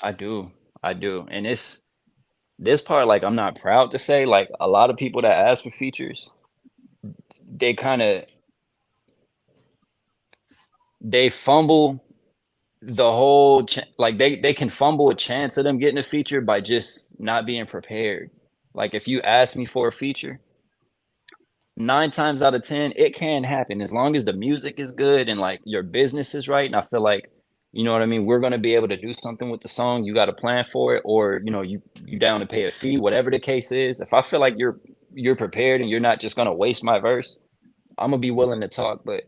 I do. I do. And it's this part, like I'm not proud to say, like a lot of people that ask for features, they kind of they fumble the whole like they can fumble a chance of them getting a feature by just not being prepared. Like if you ask me for a feature, 9 times out of 10, it can happen as long as the music is good and like your business is right. And I feel like, you know what I mean, we're gonna be able to do something with the song. You got to plan for it, or you know, you down to pay a fee, whatever the case is. If I feel like you're prepared and you're not just gonna waste my verse, I'm gonna be willing to talk. But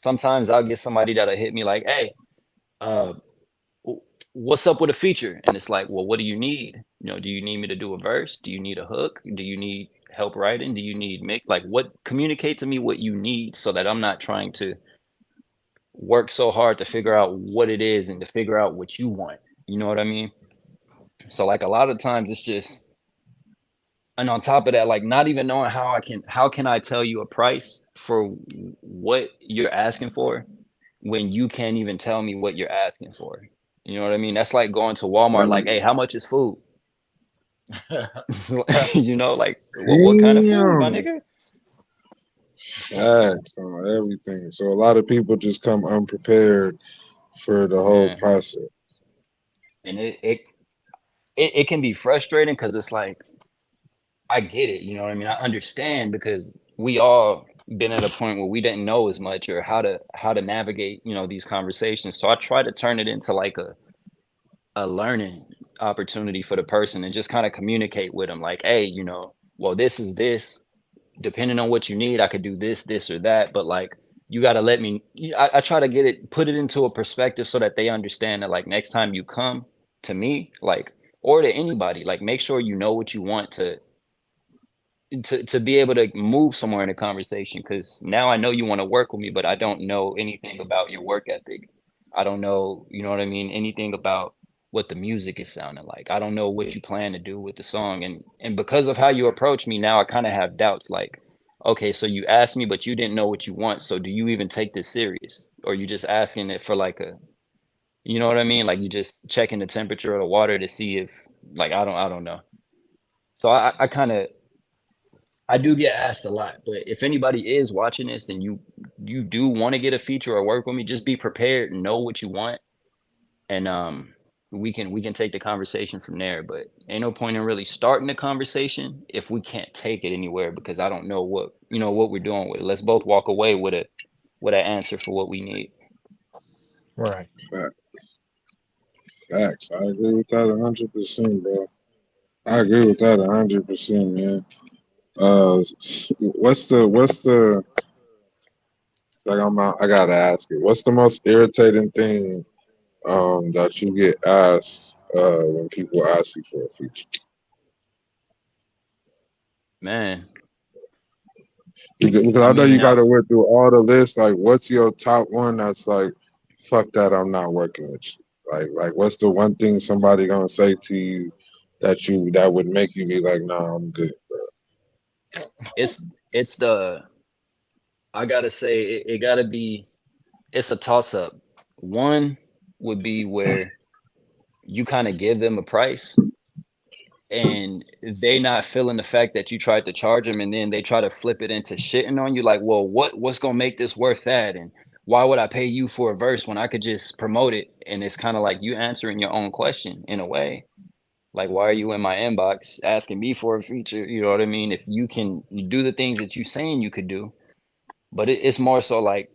sometimes I'll get somebody that'll hit me like, hey, uh, what's up with a feature? And it's like, well, what do you need? You know, do you need me to do a verse? Do you need a hook? Do you need help writing? Do you need make like what communicate to me what you need so that I'm not trying to work so hard to figure out what it is and to figure out what you want. You know what I mean? So like a lot of times it's just and on top of that, like not even knowing how can I tell you a price for what you're asking for when you can't even tell me what you're asking for. You know what I mean? That's like going to Walmart, like, hey, how much is food? You know, like what kind of food, my Damn. nigga? Facts on everything. So a lot of people just come unprepared for the whole Man. process. And it can be frustrating because it's like I get it, you know what I mean? I understand because we all been at a point where we didn't know as much or how to navigate, you know, these conversations. So I try to turn it into like a learning opportunity for the person and just kind of communicate with them like, hey, you know, well, this is this. Depending on what you need, I could do this or that. But like, you got to let me. I try to put it into a perspective so that they understand that like next time you come to me, like, or to anybody, like, make sure you know what you want to be able to move somewhere in a conversation. Because now I know you want to work with me, but I don't know anything about your work ethic. I don't know, you know what I mean, anything about what the music is sounding like. I don't know what you plan to do with the song. And because of how you approach me now, I kind of have doubts like, okay, so you asked me, but you didn't know what you want. So do you even take this serious? Or you just asking it for like a, you know what I mean? Like you just checking the temperature of the water to see if like I don't know. So I kind of I do get asked a lot, but if anybody is watching this and you do want to get a feature or work with me, just be prepared and know what you want, and we can take the conversation from there. But ain't no point in really starting the conversation if we can't take it anywhere because I don't know what what we're doing with it. Let's both walk away with an answer for what we need. Right. Facts. Facts. I agree with that 100%, bro. I agree with that 100%, man. What's the like I gotta ask it. What's the most irritating thing that you get asked when people ask you for a feature? Man, Because I I know you mean, got to went through all the lists. Like, what's your top one that's like, fuck that, I'm not working with you. Like, what's the one thing somebody gonna say to you that would make you be like, nah, I'm good. it's the I gotta say it gotta be. It's a toss up. One would be where you kind of give them a price and they not feeling the fact that you tried to charge them, and then they try to flip it into shitting on you like, well, what's gonna make this worth that, and why would I pay you for a verse when I could just promote it? And it's kind of like you answering your own question in a way, like, why are you in my inbox asking me for a feature? You know what I mean? If you do the things that you saying you could do. But it's more so like,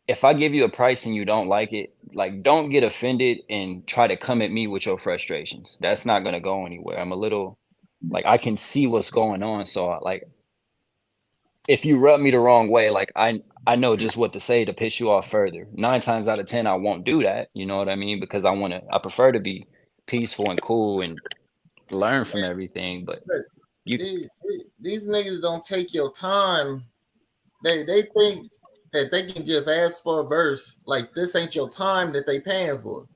if I give you a price and you don't like it, like, don't get offended and try to come at me with your frustrations. That's not gonna go anywhere. I'm a little like, I can see what's going on. So like, if you rub me the wrong way, like, I know just what to say to piss you off further. 9 times out of 10, I won't do that. You know what I mean? Because I prefer to be peaceful and cool and learn from everything. But But you, these niggas don't take your time. They think that they can just ask for a verse. Like, this ain't your time that they paying for.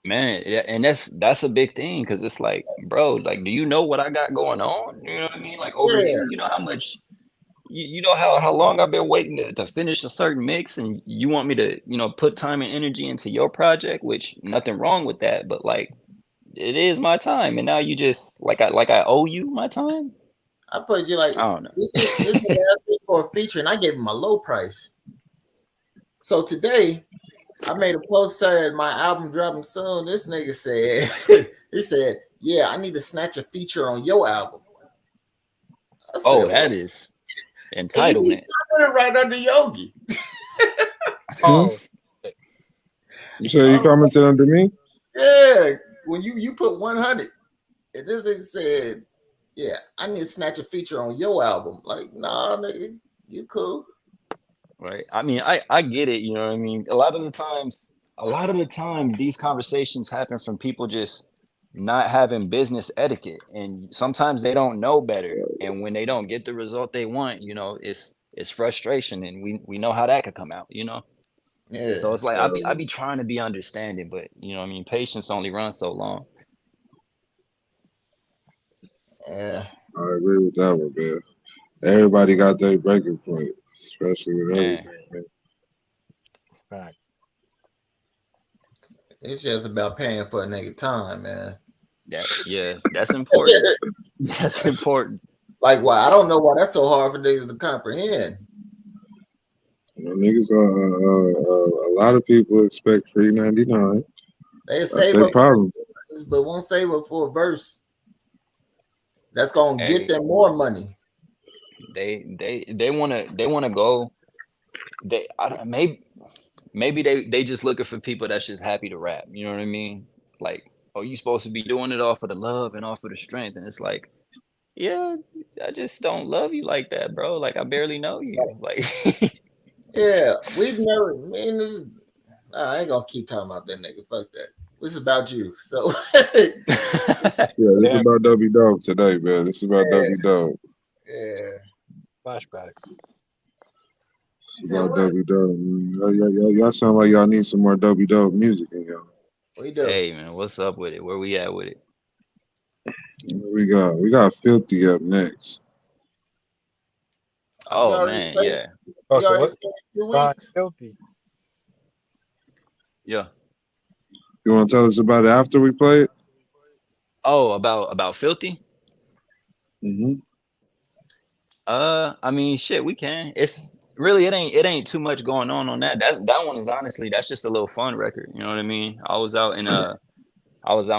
man, yeah, and that's a big thing, because it's like, bro, like, do you know what I got going on? You know what I mean? Like, over Yeah, you, you know how much, you know how long I've been waiting to finish a certain mix, and you want me to, put time and energy into your project, which nothing wrong with that, but like, it is my time, and now you just like I owe you my time. I put you like I don't know. this nigga asked me for a feature, and I gave him a low price. So today, I made a post saying my album dropping soon. This nigga said, he said, yeah, I need to snatch a feature on your album. I Oh, said, what? that is He entitlement. commented right under Yogi. Oh, You say you commented under me? Yeah, when you put 100, and this nigga said, yeah, I need to snatch a feature on your album. Like, nah, nigga, you cool. Right. I mean, I get it, you know what I mean? A lot of the time these conversations happen from people just not having business etiquette, and sometimes they don't know better. And when they don't get the result they want, it's frustration, and we know how that could come out. So Yeah, it's like, I be trying to be understanding, but what I mean, patience only runs so long. yeah. I agree with that one, man. Everybody got their breaking point, especially with Man, everything, man. fact. It's just about paying for a nigga time, man. that's important. That's important. Like, why? I don't know why that's so hard for niggas to comprehend. You know, niggas, a lot of people expect free 99. They That's save their up for problem. verses, but won't save up for a verse that's gonna get Hey, them more money. they wanna go. Maybe they just looking for people that's just happy to rap. You know what I mean? Like, oh, you supposed to be doing it off of the love and off of the strength, and it's like, yeah, I just don't love you like that, bro. Like, I barely know you. Like, Yeah, we've never. Man, this is. I ain't gonna keep talking about that nigga. Fuck that. This is about you. So, Yeah, this is Yeah, about Dobey Dobe today, man. This is about Dobey Dobe. yeah. flashbacks. He It's said, about "What? Dobey Dobe. Y'all sound like y'all need some more Dobey Dobe music in y'all. We do." hey man, what's up with it? Where we at with it? We got Filthy up next. You Oh already man, played. yeah, Oh, You so already what? played 2 Fine, weeks. filthy. yeah. You want to tell us about it after we play it? Oh, about filthy. Mm-hmm. I mean, shit, we can. It's really, it ain't too much going on that. That one is, honestly, that's just a little fun record. You know what I mean? I was out in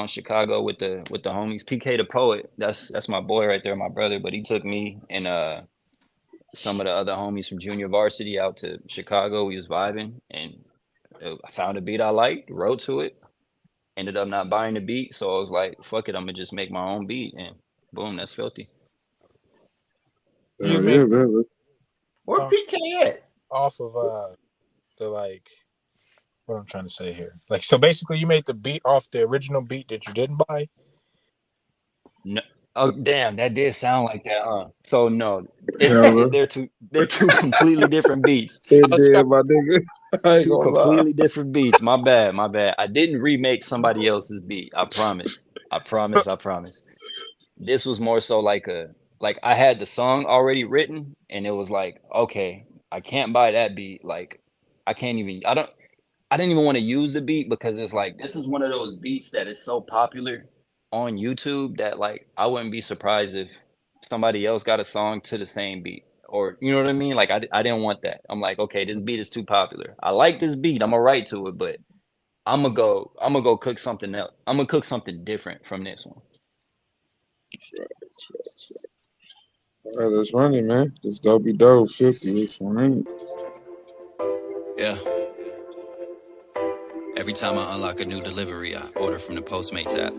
Chicago with the homies. PK the Poet. That's my boy right there, my brother. But he took me and some of the other homies from junior varsity out to Chicago. We was vibing, and I found a beat I liked, wrote to it. Ended up not buying the beat, so I was like, "Fuck it, I'm gonna just make my own beat," and boom, that's filthy. You Yeah, made man. Where um, PK at? off of the like what I'm trying to say here. Like, so basically, you made the beat off the original beat that you didn't buy. No. Oh damn, that did sound like that, huh? So no, Yeah, they're two completely different beats. it I was did, trying- my nigga. I ain't Two gonna lie. completely different beats. My bad, my bad. I didn't remake somebody else's beat. I promise. I promise. I promise. This was more so like I had the song already written, and it was like, okay, I can't buy that beat. Like, I can't even. I didn't even want to use the beat because it's like this is one of those beats that is so popular on YouTube that like I wouldn't be surprised if somebody else got a song to the same beat, or you know what I mean. Like I didn't want that. I'm like, okay, this beat is too popular. I like this beat. I'm gonna write to it, but I'm gonna go cook something else. I'm gonna cook something different from this one. All right, let's run it, man. This Dobey Dobe 50. Let's run it. Yeah. Every time I unlock a new delivery, I order from the Postmates app.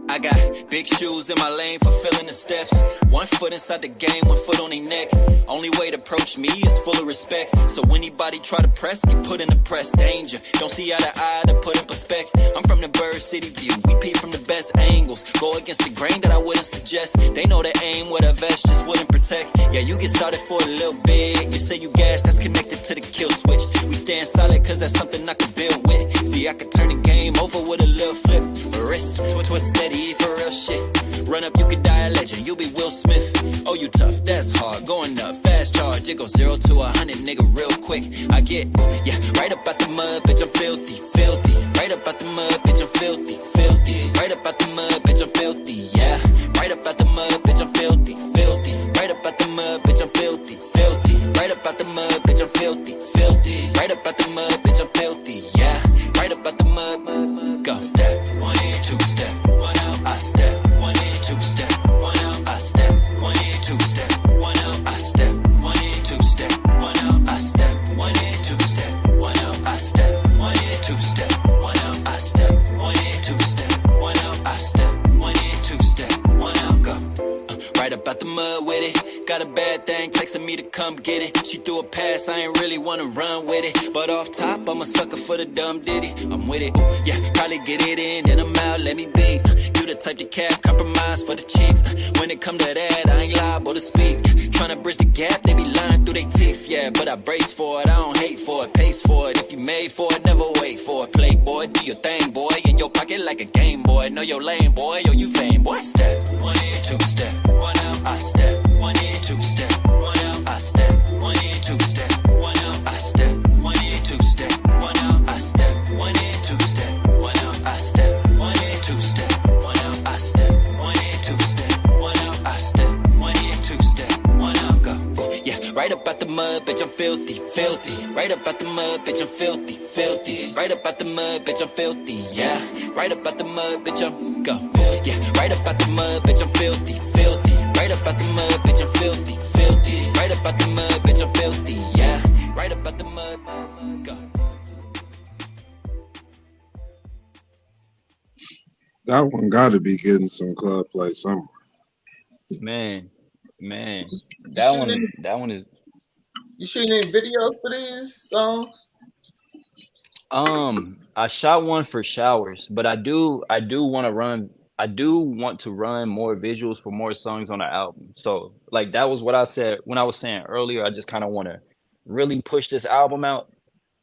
I got big shoes in my lane, fulfilling the steps. 1 foot inside the game, 1 foot on their neck. Only way to approach me is full of respect. So anybody try to press, get put in the press. Danger, don't see eye to eye to put in perspective. I'm from the Bird City view, we peep from the best angles. Go against the grain that I wouldn't suggest. They know the aim with a vest just wouldn't protect. Yeah, you get started for a little bit. You say you gas, that's connected to the kill switch. We stand solid cause that's something I could build with. See, I could turn the game over with a little flip. Wrist, twist steady for real shit. Run up, you could die a legend, you'll be Will Smith. Oh, you tough, that's hard, going up, fast charge. It goes 0 to 100, nigga, real quick. I get, yeah, right up out the mud, bitch, I'm filthy, filthy. Right up out the mud, bitch, I'm filthy, filthy. Right up out the mud, bitch, I'm filthy, yeah. Right up out the mud, bitch, I'm filthy, filthy. Right up out the mud, bitch, I'm filthy, filthy. Right up out the mud, bitch, I'm filthy, filthy. Right up out the mud, bitch, I'm filthy, yeah. Right up out the mud, go step, 1 in, 2 step, 1 out, I step, 1 in, 2 step, 1 out, I step, 1 in, 2 step, 1 out, I step, 1 in, 2 step, 1 out, I step, 1 in, 2 step, 1 out, I step, 1 in, 2 step, 1 out, I step, 1 in, 2 step, 1 out, I step, 1 in, 2 step, 1 out, go. Right up out the mud with it. Got a bad thing texting me to come get it. She threw a pass, I ain't really wanna run with it. But off top, I'm a sucker for the dumb ditty. I'm with it, ooh, yeah, probably get it in, then I'm out, let me be. You the type to cap, compromise for the cheeks. When it come to that, I ain't liable to speak. Tryna bridge the gap, they be lying through their teeth, yeah. But I brace for it, I don't hate for it, pace for it. If you made for it, never wait for it. Playboy, do your thing, boy. In your pocket like a Game Boy. Know your lane, boy, yo, you vain, boy. Step, 1 in, 2 step, 1 out, I step, 1 in, 2 step, 1 out, I step, 1 in, 2 step, 1 out, I step, 1 in, 2 step, 1 out, I step, 1 in, 2 step, 1 out, I step, 1 in, 2 step, 1 out, I step, 1 in, 2 step, 1 out, I step, 1 in, 2 step, 1 out, go. Yeah, right up out the mud, bitch, I'm filthy, filthy. Right up out the mud, bitch, I'm filthy, filthy. Right up out the mud, bitch, I'm filthy, yeah. Right up out the mud, bitch, I'm go. Yeah, right up out the mud, bitch, I'm filthy, filthy. Right up out the mud, bitch, I'm filthy, filthy. Right up out the mud, bitch, I'm filthy, yeah. Right up out the mud, go. That one got to be getting some club play somewhere. Man, You that shooting one is. you shooting any videos for these songs? I shot one for showers, but I do want to run. I do want to run more visuals for more songs on the album. So like that was what I said when I was saying earlier. I just kind of want to really push this album out.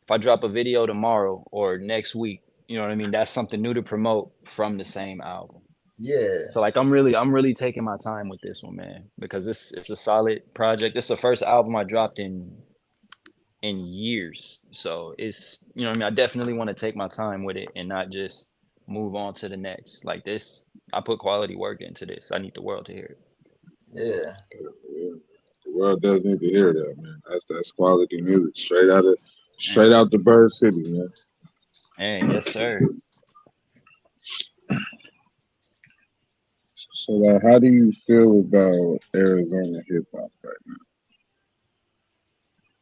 If I drop a video tomorrow or next week, you know what I mean? That's something new to promote from the same album. Yeah. So like I'm really taking my time with this one, man, because it's a solid project. It's the first album I dropped in years. So it's, you know what I mean? I definitely want to take my time with it and not just move on to the next. Like this, I put quality work into this. I need the world to hear it. Yeah. Yeah. The world does need to hear that, man. That's quality music, straight out the Bird City, man. Hey, yes, sir. So, how do you feel about Arizona hip hop right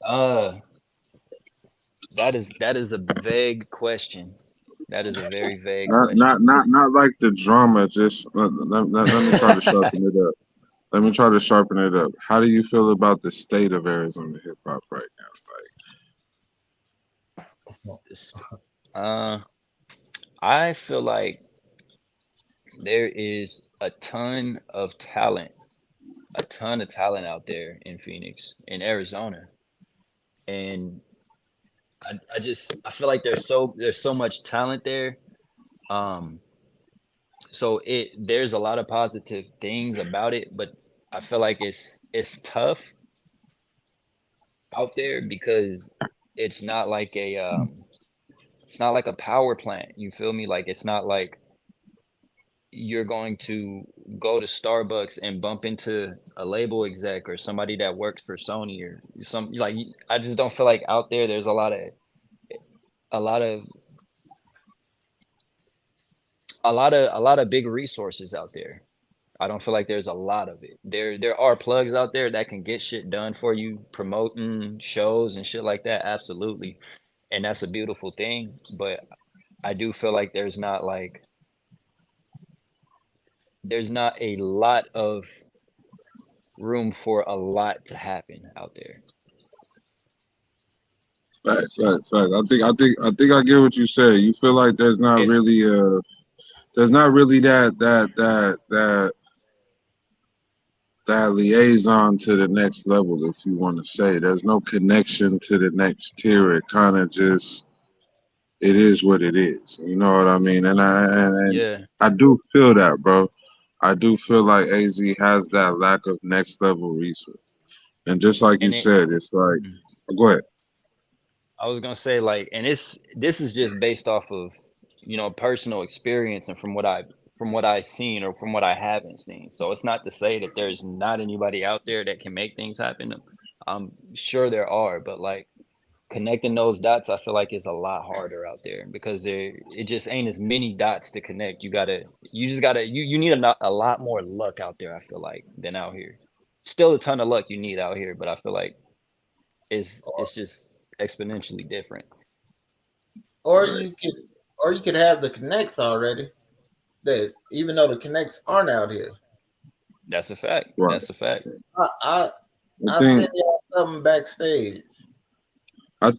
now? That is a vague question. That is a very vague Not question. not like the drama. Just let me try to sharpen it up. Let me try to sharpen it up. How do you feel about the state of Arizona hip hop right now? Uh, I feel like there is a ton of talent out there in Phoenix, in Arizona, and I feel like there's so much talent there. Um, so there's a lot of positive things about it, but I feel like it's tough out there because it's not like a it's not like a power plant. You feel me? Like it's not like you're going to go to Starbucks and bump into a label exec or somebody that works for Sony or some like I just don't feel like out there there's a lot of a lot of big resources out there. I don't feel like there's a lot of it. There are plugs out there that can get shit done for you, promoting shows and shit like that, absolutely. And that's a beautiful thing, but I do feel like there's not a lot of room for a lot to happen out there. Facts. I get what you say. You feel like there's not It's really that liaison to the next level, if you want to say. There's no connection to the next tier. It kind of just it is what it is. You know what I mean? And yeah, I do feel that, bro. I do feel like AZ has that lack of next level resource. And just like you and it said, it's like, mhm. go ahead. I was gonna say like, and this is just based off of personal experience and from what I've seen or from what I haven't seen. So it's not to say that there's not anybody out there that can make things happen. I'm sure there are, but like connecting those dots, I feel like is a lot harder out there because it just ain't as many dots to connect. You just gotta, you need a lot more luck out there. I feel like than out here. Still a ton of luck you need out here, but I feel like it's just exponentially different. Or Right, you could have the connects already. That even though the connects aren't out here, That's a fact. right. That's a fact. I I, I I think send y'all something backstage. I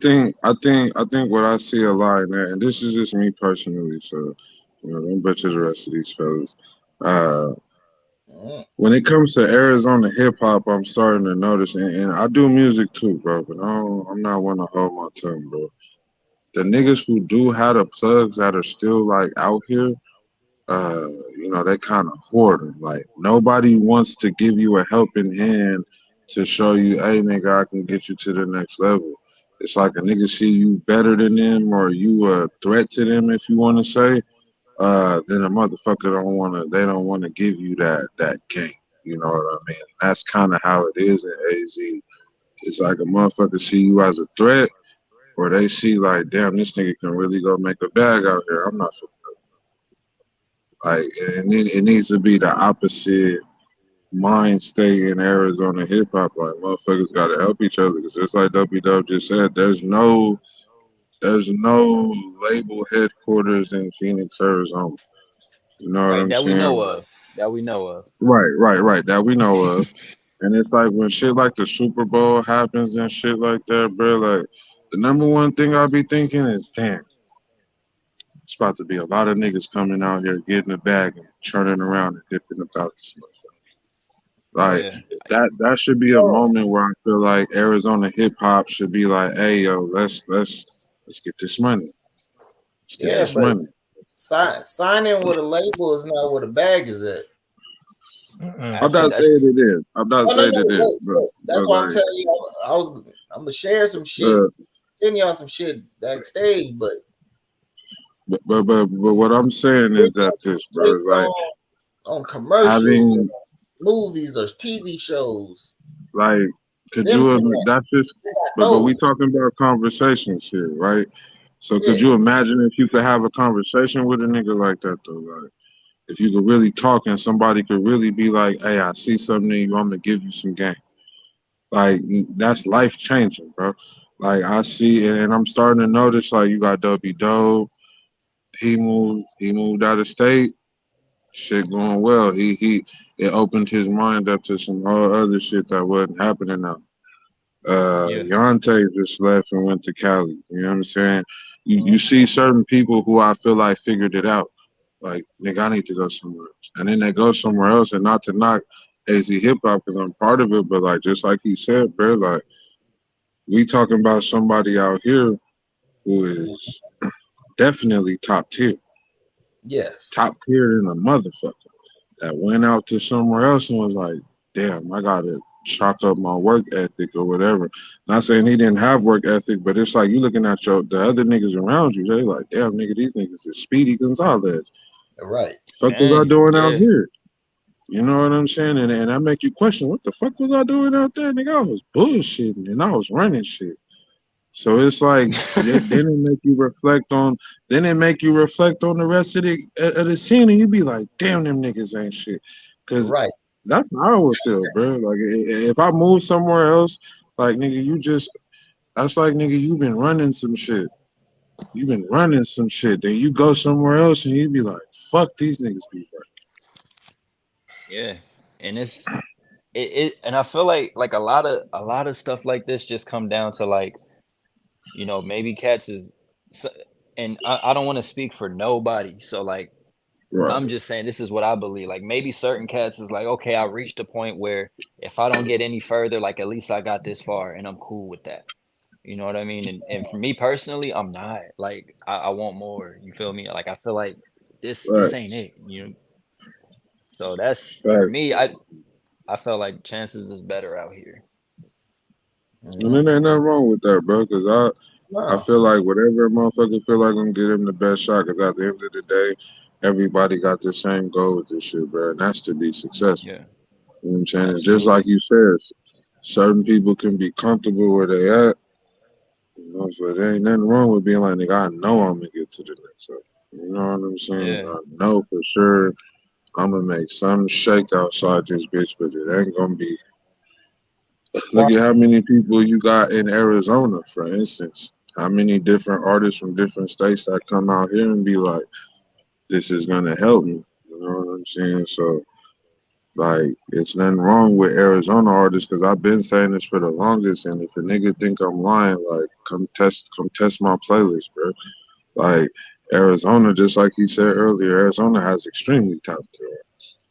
think what I see a lot in that, and this is just me personally, so don't butcher the rest of these fellas. Uh, Mm. when it comes to Arizona hip hop, I'm starting to notice, and I do music too, bro. But I'm not one to hold my tongue, bro. The niggas who do have the plugs that are still like out here, they kind of hoard them. Like nobody wants to give you a helping hand to show you, hey, nigga, I can get you to the next level. It's like a nigga see you better than them, or you a threat to them, if you want to say. Then a motherfucker they don't want to give you that game. You know what I mean? That's kind of how it is in AZ. It's like a motherfucker see you as a threat, or they see like, damn, this nigga can really go make a bag out here. I'm not like, and it needs to be the opposite mind state in Arizona hip hop. Like motherfuckers got to help each other because just like Dobey Dobe just said, there's no label headquarters in Phoenix, Arizona. You know what Right. I'm That we saying? know Like, of. That we know of. right. That we know of. And it's like when shit like the Super Bowl happens and shit like that, bro. Like the number one thing I be thinking is, damn, it's about to be a lot of niggas coming out here getting a bag and churning around and dipping about this motherfucker. Like Yeah. that should be a So moment where I feel like Arizona hip hop should be like, hey yo, let's get this money. Let's get yeah, this but money. signing with a label is not where the bag is at. I'm And not saying that's it is. I'm not Oh no, saying no, it is, wait, but wait. That's but why I'm like telling you. I'm gonna share some shit, uh, send y'all some shit backstage, but but what I'm saying is it's that not this, bro, is based like on commercials or having movies or TV shows. like could Them you connect. that's just but we No, talking about conversations here, right? So could yeah, you imagine if you could have a conversation with a nigga like that though? Like if you could really talk and somebody could really be like, hey, I see something in you, I'm gonna give you some game. Like that's life changing, bro. Like I see and I'm starting to notice like you got Dobey Dobe, he moved out of state, shit going well. He it opened his mind up to some whole other shit that wasn't happening now. Yeah. Yante just left and went to Cali. You know what I'm saying? You Mhm. see certain people who I feel like figured it out. Like, nigga, I need to go somewhere else. And then they go somewhere else, and not to knock AZ hip hop because I'm part of it, but like just like he said, bro, like we talking about somebody out here who is definitely Yes. top tier than a motherfucker that went out to somewhere else and was like, damn, I gotta chalk up my work ethic or whatever. Not saying he didn't have work ethic, but it's like you looking at the other niggas around you, they like, damn, nigga, these niggas is Speedy Gonzalez. Right. Fuck was I Man. doing out Yeah. here? You know what I'm saying? And I make you question, what the fuck was I doing out there, nigga? I was bullshitting and I was running shit. So it's like then it make you reflect on the rest of the scene, and you be like, damn, them niggas ain't shit. Cause Right. that's how I would feel, bro. Like if I move somewhere else, like nigga, that's like nigga, you been running some shit. You been running some shit. Then you go somewhere else and you be like, fuck these niggas be right. Yeah. And and I feel like a lot of stuff like this just come down to like, maybe cats is so, and I don't want to speak for nobody. So like Right. I'm just saying this is what I believe. Like maybe certain cats is like, okay, I reached a point where if I don't get any further, like at least I got this far and I'm cool with that. You know what I mean? And for me personally, I'm not. Like I want more. You feel me? Like I feel like this Right. ain't it. So that's for Fact. me, I felt like chances is better out here. And Mhm. there ain't nothing wrong with that, bro. Cause I No. feel like whatever a motherfucker feel like gonna get him the best shot. Cause at the end of the day, everybody got the same goal with this shit, bro. And that's to be successful. Yeah, You know what I'm saying? And just like absolutely. you said, certain people can be comfortable where they at. You know, so there ain't nothing wrong with being like, nigga, I know I'm gonna get to the next level. You know what I'm saying? Yeah. I know for sure I'm gonna make some shake outside this bitch, but it ain't gonna be. Look Right. at how many people you got in Arizona, for instance. How many different artists from different states that come out here and be like, this is gonna help me. You know what I'm saying? So like, it's nothing wrong with Arizona artists because I've been saying this for the longest. And if a nigga think I'm lying, like, come test my playlist, bro. Like, Arizona, just like he said earlier, Arizona has extremely talented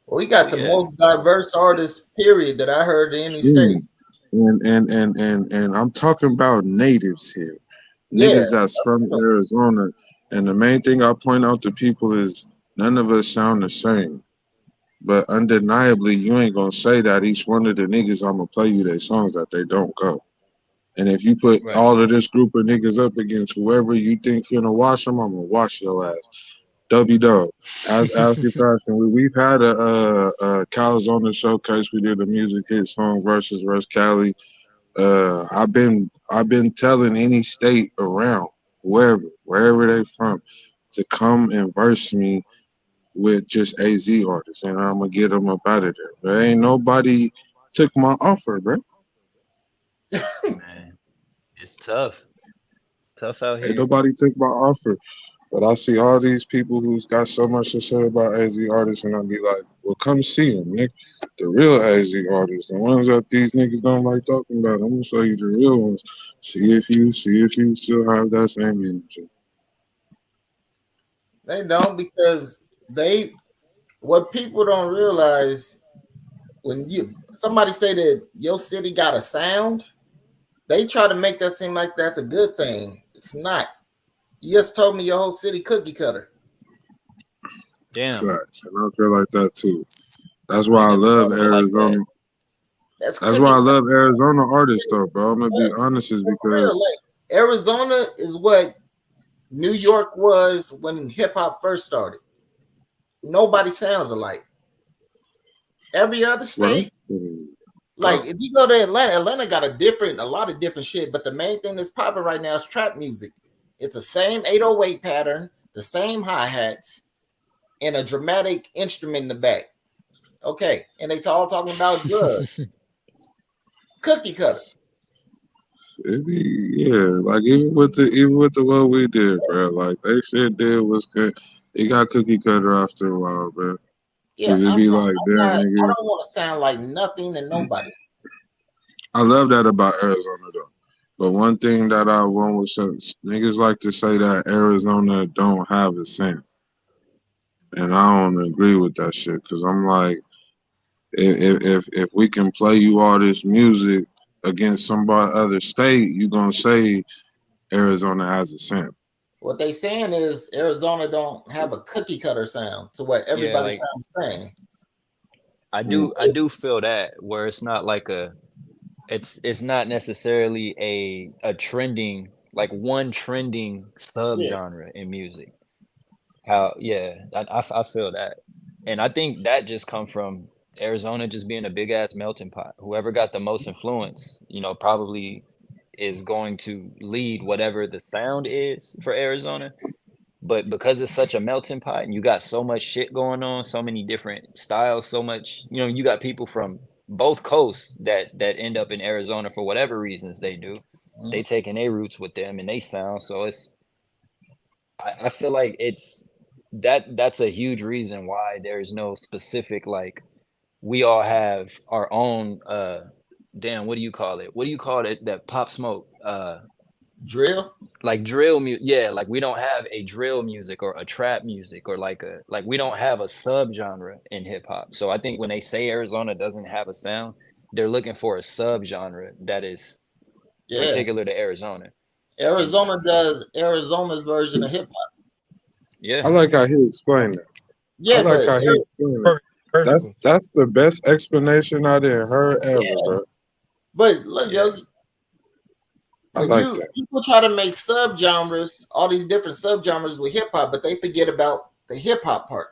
We Oh got the yeah. most diverse artists, period, that I heard in any state. extreme. And I'm talking about natives here, Yeah. niggas that's from Arizona. And the main thing I point out to people is none of us sound the same. But undeniably, you ain't gonna say that each one of the niggas I'm gonna play you their songs that they don't go. And if you put Right. all of this group of niggas up against whoever you think finna wash them, I'm gonna wash your ass. Dobey Dobe. Ask your question. We've had a Calzona showcase. We did a music hit song versus Cali. I've been telling any state around, wherever they from, to come and verse me with just AZ artists, and I'm gonna get them up out of there. But ain't nobody took my offer, bro. Man, it's tough. Tough out Ain't here. nobody took my offer. But I see all these people who's got so much to say about AZ artists, and I'll be like, well, come see them, Nick. The real AZ artists, the ones that these niggas don't like talking about. I'm gonna show you the real ones. See if you still have that same energy. They don't because what people don't realize when somebody say that your city got a sound, they try to make that seem like that's a good thing. It's not. You just told me your whole city cookie cutter. Damn. Facts, and I feel like that too. That's I why ain't I never love thought of it like that. Arizona. That's That's why cookie I cutter. love Arizona artists, though, bro. I'm gonna be honest, is For real. because Like Arizona is what New York was when hip hop first started. Nobody sounds alike. Every other well, state, uh, like if you go to Atlanta got a lot of different shit, but the main thing that's popping right now is trap music. It's the same 808 pattern, the same hi-hats, and a dramatic instrument in the back. Okay. And they all talking about drugs. Cookie cutter. it be yeah, like even with the what we did, bro. Like they shit did was good. It got cookie cutter after a while, bro. Yeah, Cause it I'm be like, not damn, I nigga. don't want to sound like nothing and nobody. I love that about Arizona though. But one thing that I want with niggas like to say that Arizona don't have a scent, and I don't agree with that shit. Cause I'm like, if we can play you all this music against somebody other state, you gonna say Arizona has a scent. What they saying is Arizona don't have a cookie cutter sound to where Yeah, everybody like sounds the same. I do feel that where it's not like it's not necessarily a trending like one trending Yeah. subgenre in music. How yeah, I feel that. And I think that just come from Arizona just being a big ass melting pot. Whoever got the most influence, you know, probably is going to lead whatever the sound is for Arizona. But because it's such a melting pot and you got so much shit going on, so many different styles, so much, you know, you got people from both coasts that end up in Arizona for whatever reasons they do. They taking their roots with them and they sound. So I feel like that's a huge reason why there's no specific like we all have our own damn, what do you call it? What do you call it that Pop Smoke Drill. like drill music? Yeah, like we don't have a drill music or a trap music or like we don't have a subgenre in hip hop. So I think when they say Arizona doesn't have a sound, they're looking for a subgenre that is particular to Arizona. Arizona does Arizona's version of hip hop. Yeah. I like how he explained it. Yeah, I like but how he explained it. That's the best explanation I didn't heard ever, bro. But look, yo, I like that. people try to make subgenres, all these different subgenres with hip hop, but they forget about the hip hop part.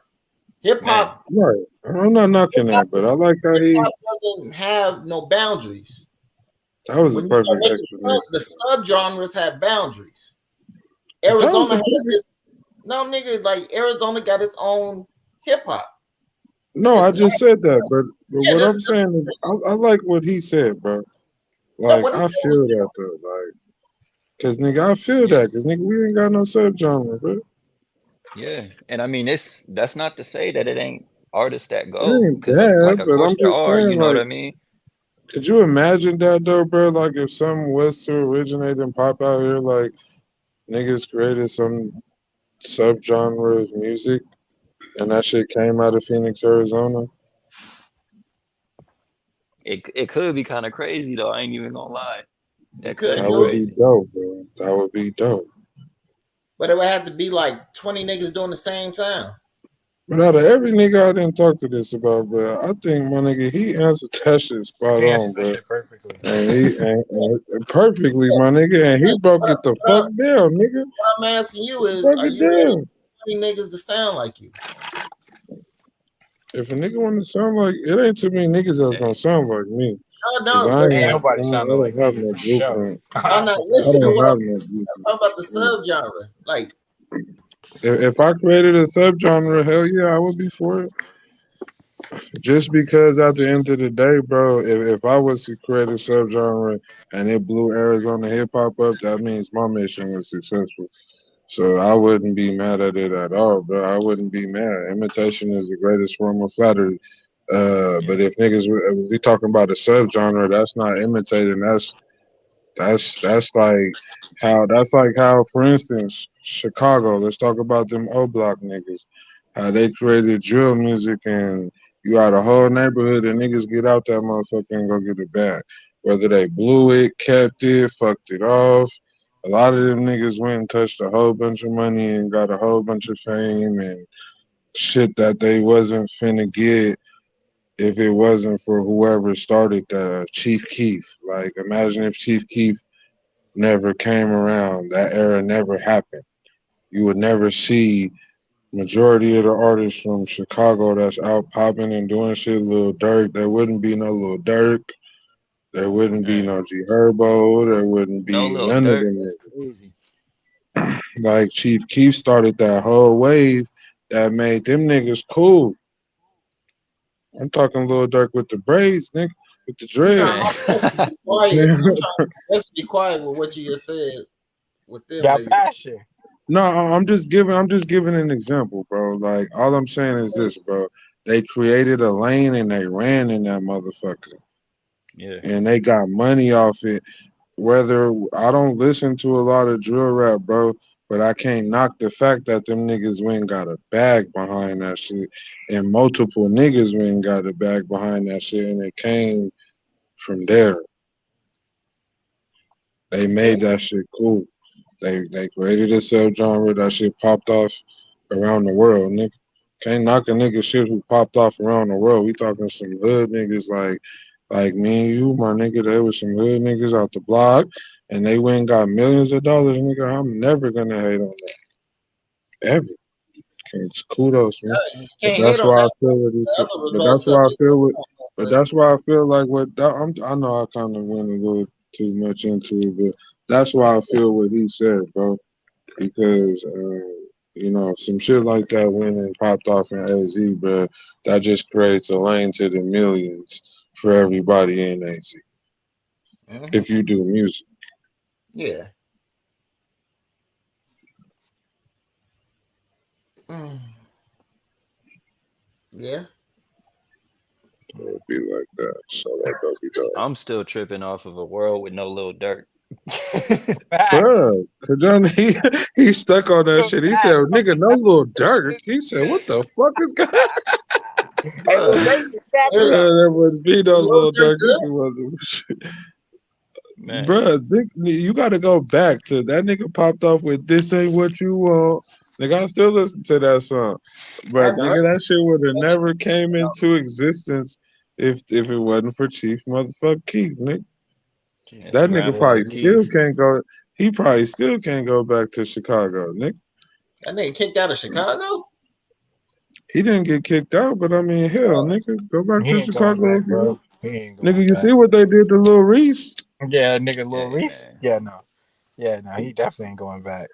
Hip hop, right? I'm not knocking that, but I like how he doesn't have no boundaries. That was a perfect explanation. The subgenres have boundaries. Arizona has no nigga, like Arizona got its own hip hop. No, I just said that, but what I'm saying is, I like what he said, bro. Like I feel that though, like, cause nigga, I feel that, cause nigga, we ain't got no subgenre, bro. Yeah, and I mean, that's not to say that it ain't artists that It go, ain't because bad, like of but course I'm there just are. You saying, know like, what I mean? could you imagine that though, bro? Like if some was to originate and pop out here, like niggas created some subgenre of music, and that shit came out of Phoenix, Arizona. It could be kind of crazy though. I ain't even gonna lie. That could That be would be crazy. dope, bro. That would be dope. But it would have to be like 20 niggas doing the same sound. But out of every nigga I didn't talk to this about, bro, I think my nigga he answered that shit spot on, bro. Perfectly. And perfectly, my nigga, and he broke it the fuck down, nigga. What I'm asking you is, Broke are it you ready down. for 20 niggas to sound like you? If a nigga want to sound like, it ain't too many niggas that's gonna sound like me. No, I but ain't nobody I sounding like don't have me no for sure. blueprint. I'm not I listening to don't what have I'm no saying. blueprint. I'm talking about the subgenre. Like, If I created a subgenre, hell yeah, I would be for it. Just because at the end of the day, bro, if I was to create a subgenre and it blew Arizona hip hop up, that means my mission was successful. So I wouldn't be mad at it at all, bro. I wouldn't be mad. Imitation is the greatest form of flattery. But if niggas, if we talking about a subgenre, that's not imitating. That's like how, for instance, Chicago. Let's talk about them O Block niggas. How they created drill music, and you got a whole neighborhood of niggas get out that motherfucker and go get it back. Whether they blew it, kept it, fucked it off. A lot of them niggas went and touched a whole bunch of money and got a whole bunch of fame and shit that they wasn't finna get if it wasn't for whoever started that, Chief Keef. Like, imagine if Chief Keef never came around, that era never happened. You would never see majority of the artists from Chicago that's out popping and doing shit. Lil Durk, there wouldn't be no Lil Durk. There wouldn't be no G Herbo. There wouldn't No be little none of dirt. them. That's crazy. Like Chief Keef started that whole wave that made them niggas cool. I'm talking Lil Durk with the braids, nigga, with the dreads. Let's be quiet with what you just said with them. Got passion. No, I'm just giving an example, bro. Like all I'm saying is this, bro. They created a lane and they ran in that motherfucker. Yeah. and they got money off it. Whether I don't listen to a lot of drill rap, bro, but I can't knock the fact that them niggas went and got a bag behind that shit, and multiple niggas went and got a bag behind that shit, and it came from there. They Yeah. made that shit cool. They created a subgenre. That shit popped off around the world. Nigga can't knock a nigga shit who popped off around the world. We talking some hood niggas like me and you, my nigga. They was some hood niggas out the block, and they went and got millions of dollars. Nigga, I'm never gonna hate on that ever. Kudos, man. You But can't hate that's on why I that. feel what he The said. other But results that's of why I it. feel what. But that's why I feel like what that, I know I kind of went a little too much into it, but that's why I feel what he said, bro. Because you know, some shit like that went and popped off in AZ, bro. That just creates a lane to the millions for everybody in AZ. Mhm. If you do music, Yeah. Mm. Yeah. it'll be like that. So that Dobey Dobe. I'm still tripping off of a world with no Lil Durk. Facts. Bro, cause then he stuck on that shit. He said, Facts. "Nigga, no little Dirk." He said, "What the fuck is going?" Hey, Lil Bruh, Durk is stacking up. There would be no Little little Dirk Dirk if good. it wasn't. man. Bro, you got to go back to that nigga popped off with "This Ain't What You Want." Nigga, I still listen to that song, I but haven't heard nigga, that shit would have that. never came into existence if it wasn't for Chief Motherfucker Keef, nigga. Yeah, That nigga Grandpa probably Yes. still Keith. can't go. He probably still can't go back to Chicago, nigga. That nigga kicked out of Chicago. He didn't get kicked out, but I mean, hell, nigga, go back He to ain't going Chicago back, if you want. bro. He ain't Nigga, going you back. see what they did to Lil Reese? Yeah, nigga, Lil Hey Reese. man. Yeah, no. Yeah, no. He definitely ain't going back.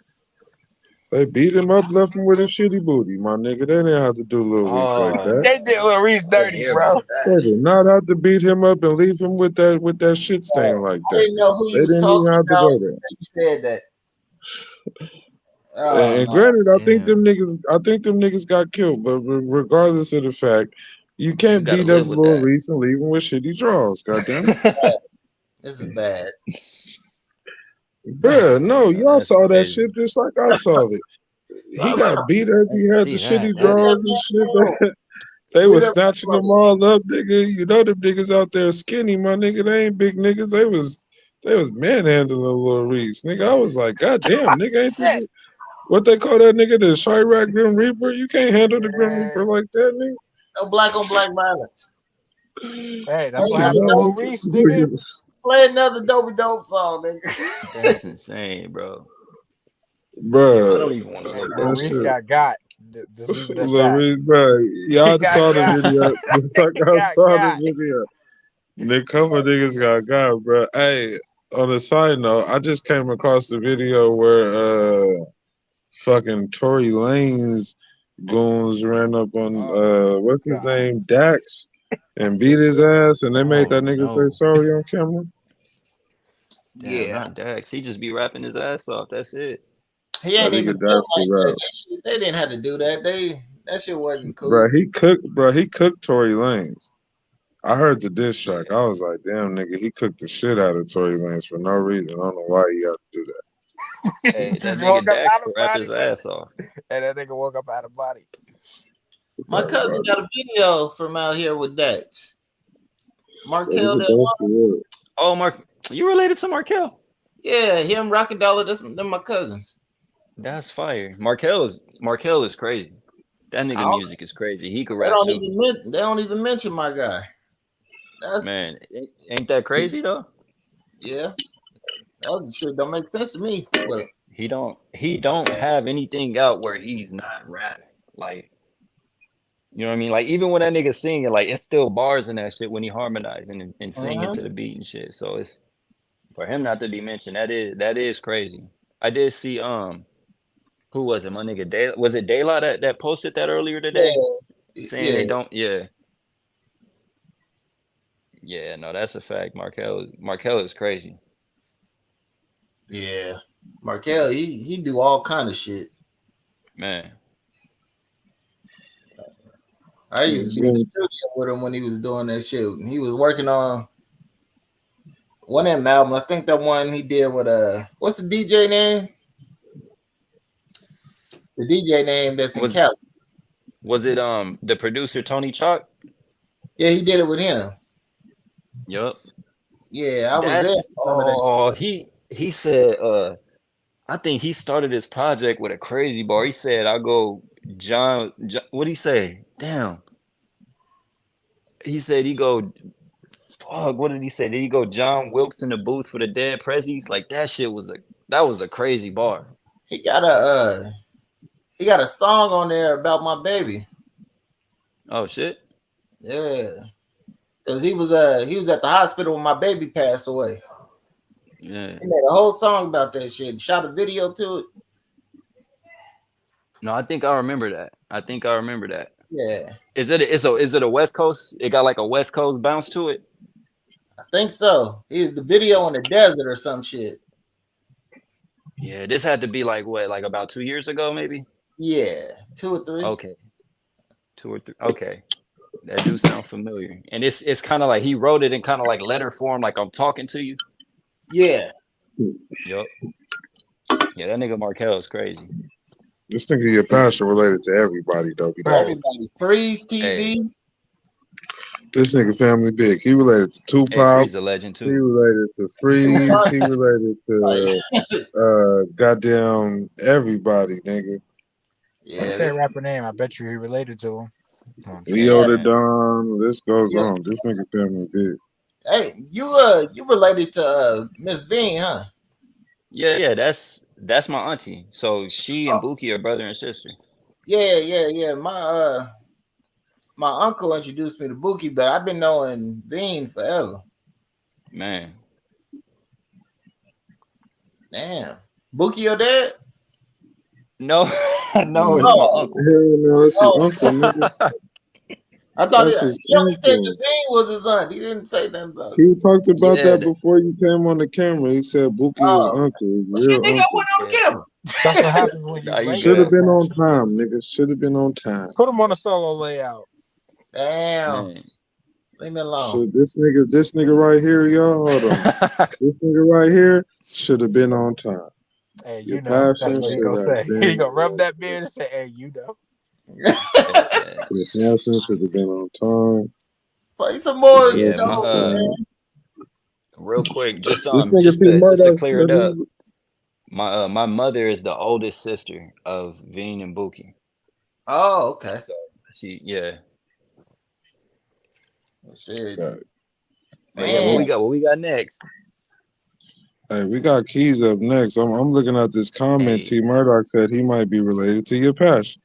They beat him up, left him with a shitty booty, my nigga. They didn't have to do Lil Reese like that. They did Lil Reese I didn't dirty, hear bro. about that. They did not have to beat him up and leave him with that shit stain like I that. didn't know who They you was didn't talking even have to about. go there. You said that. Oh And no. granted, Damn. I think them niggas got killed, but regardless of the fact, you You can't gotta beat up live with Lil that. Reese and leave him with shitty draws. Goddamn it. This is bad. Bruh, no, No, y'all that's saw that crazy. shit just like I saw it. He Talk about got beat up. I He didn't had the see that. shitty beat That up draws and Young shit. Thug. They Beat was up snatching Young them all up, nigga. You know them niggas out there skinny, my nigga. They ain't big niggas. They was manhandling Lil Reese, nigga. I was like, God damn, nigga, ain't Shit. this what they call that nigga? The Chirac Grim Reaper. You can't handle the Grim Yeah. Reaper like that, nigga. No black on black violence. Hey, Play that's what happened to another, Lil Reese, nigga. play another Dobey Dope song, nigga. that's insane, bro. I Bruh, don't even want to Hey, look Lil this that shit Reese shit. up. got. Just leave it at Lil that. Reese, bruh. He Y'all got saw the got. video. Just like He I got saw the got. video. Nick, couple niggas got, bro. Hey, on a side note, I just came across the video where fucking Tory Lanez goons ran up on Oh what's his God. name, Dax, and beat his ass, and they made Oh that nigga say no. sorry on camera. Damn, Yeah. not Dax. He just be rapping his ass off. That's it. He That ain't nigga even Dax built the like that. rap. That shit, they didn't have to do that. That shit wasn't Bro, cool. he cooked Tory Lanez. I heard the diss track. Yeah. I was like, damn nigga, he cooked the shit out of Tory Lanez for no reason. I don't know why he had to do that. Hey, that Just woke nigga up Dax out can of rap body, his man. ass off. And that nigga woke up out of body. My cousin got a video from out here with Dax. Markel that one. Oh, Mark, you related to Markel? Yeah, him Rocket Dollar, them my cousins. That's fire. Markel is crazy. That nigga music is crazy. He could rap too. They don't even mention my guy. That's Man, ain't that crazy though? yeah. That shit don't make sense to me. But He don't have anything out where he's not rapping. Like, you know what I mean? Like even when that nigga singing, like it's still bars in that shit when he harmonizing and singing to the beat and shit. So it's for him not to be mentioned, that is crazy. I did see who was it? My nigga Day was it Dayla that posted that earlier today? Saying yeah. they don't yeah, no, that's a fact. Markel is crazy. Yeah. Markel, he do all kind of shit. Man. I used to be in the studio with him when he was doing that shit. He was working on One of them album. I think that one he did with what's the DJ name? The DJ name that's in Cali. Was it the producer Tony Chalk? Yeah, he did it with him. Yup. Yeah, I was there for some of that. Oh, he said I think he started his project with a crazy bar. He said, I'll go John what'd he say? Damn. He said he go fuck, what did he say? Did he go John Wilkes in the booth for the dead prezzies? Like that shit was a crazy bar. He got a song on there about my baby. Oh shit. Yeah. Cause he was at the hospital when my baby passed away. Yeah. He made a whole song about that shit. Shot a video to it. No, I think I remember that. Yeah. Is it a West Coast? It got like a West Coast bounce to it? I think so. The video in the desert or some shit. Yeah, this had to be like what, like about 2 years ago, maybe? Yeah, 2 or 3. Okay. 2 or 3. Okay. That do sound familiar. And it's kind of like he wrote it in kind of like letter form, like I'm talking to you. Yeah. Yep. Yeah, that nigga Markel is crazy. This nigga Your Passion related to everybody, Dobey Dobe. Everybody. Freeze TV. Hey. This nigga family big. He related to Hey, Tupac. Freeze a legend He too. related to Freeze. He related to goddamn everybody, nigga. Yeah. Let's say a rapper name. I bet you he related to him. Leo the Don. This goes on. This nigga family big. Hey, you related to Miss Bean, huh? Yeah, that's my auntie. So she and Buki are brother and sister. Yeah. My uncle introduced me to Buki, but I've been knowing Bean forever. Man. Damn. Buki your dad? No, no, it's my uncle. Hell no, it's his uncle, nigga. I thought That's he his only said uncle. the Bean was his aunt. He didn't say nothing about it. He talked about Yeah, that before you came on the camera. He said Buki is uncle, But his you real think I uncle. went on the camera? That's what happens when you Nah, you lay Should have out. been on time, nigga. Should have been on time. Put him on a solo layout. Damn. man. Leave me alone. So this nigga right here, y'all. Hold on. This nigga right here should have been on time. Hey, Your you know, that's passion what he should gonna say. have been. He gonna rub that beard and say, "Hey, you know." Your passion should have been on time. Play some more. Yeah, dope, man. real quick, just This nigga just T to Murdoch clear it said up. My mother is the oldest sister of Veen and Buki. Oh, okay. So she Shit. But yeah, what we got next? Hey, we got Keys up next. I'm looking at this comment. Hey. T Murdoch said he might be related to Your Passion.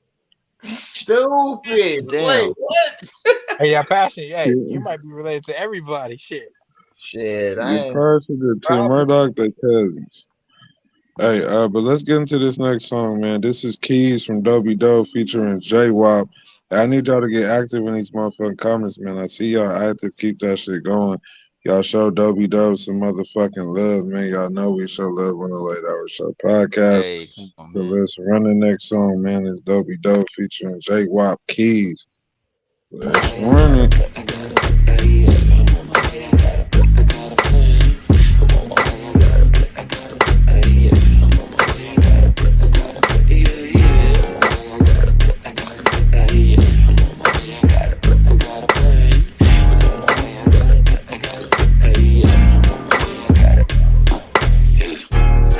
Stupid. Damn. Wait, what? Hey, yeah, passion. Hey, you might be related to everybody. Shit. Shit, I Your ain't. Passion to T Murdoch, they cousins. Hey, but let's get into this next song, man. This is Keys from Dobey Dobe featuring J-Wop. I need y'all to get active in these motherfucking comments, man. I see y'all active. Keep that shit going. Y'all show Dobey Dobe some motherfucking love, man. Y'all know we show love on the Late Hour Show podcast. Hey, come on, So man. let's run the next song, man. It's Dobey Dobe featuring J-Wop Keys. Let's run it.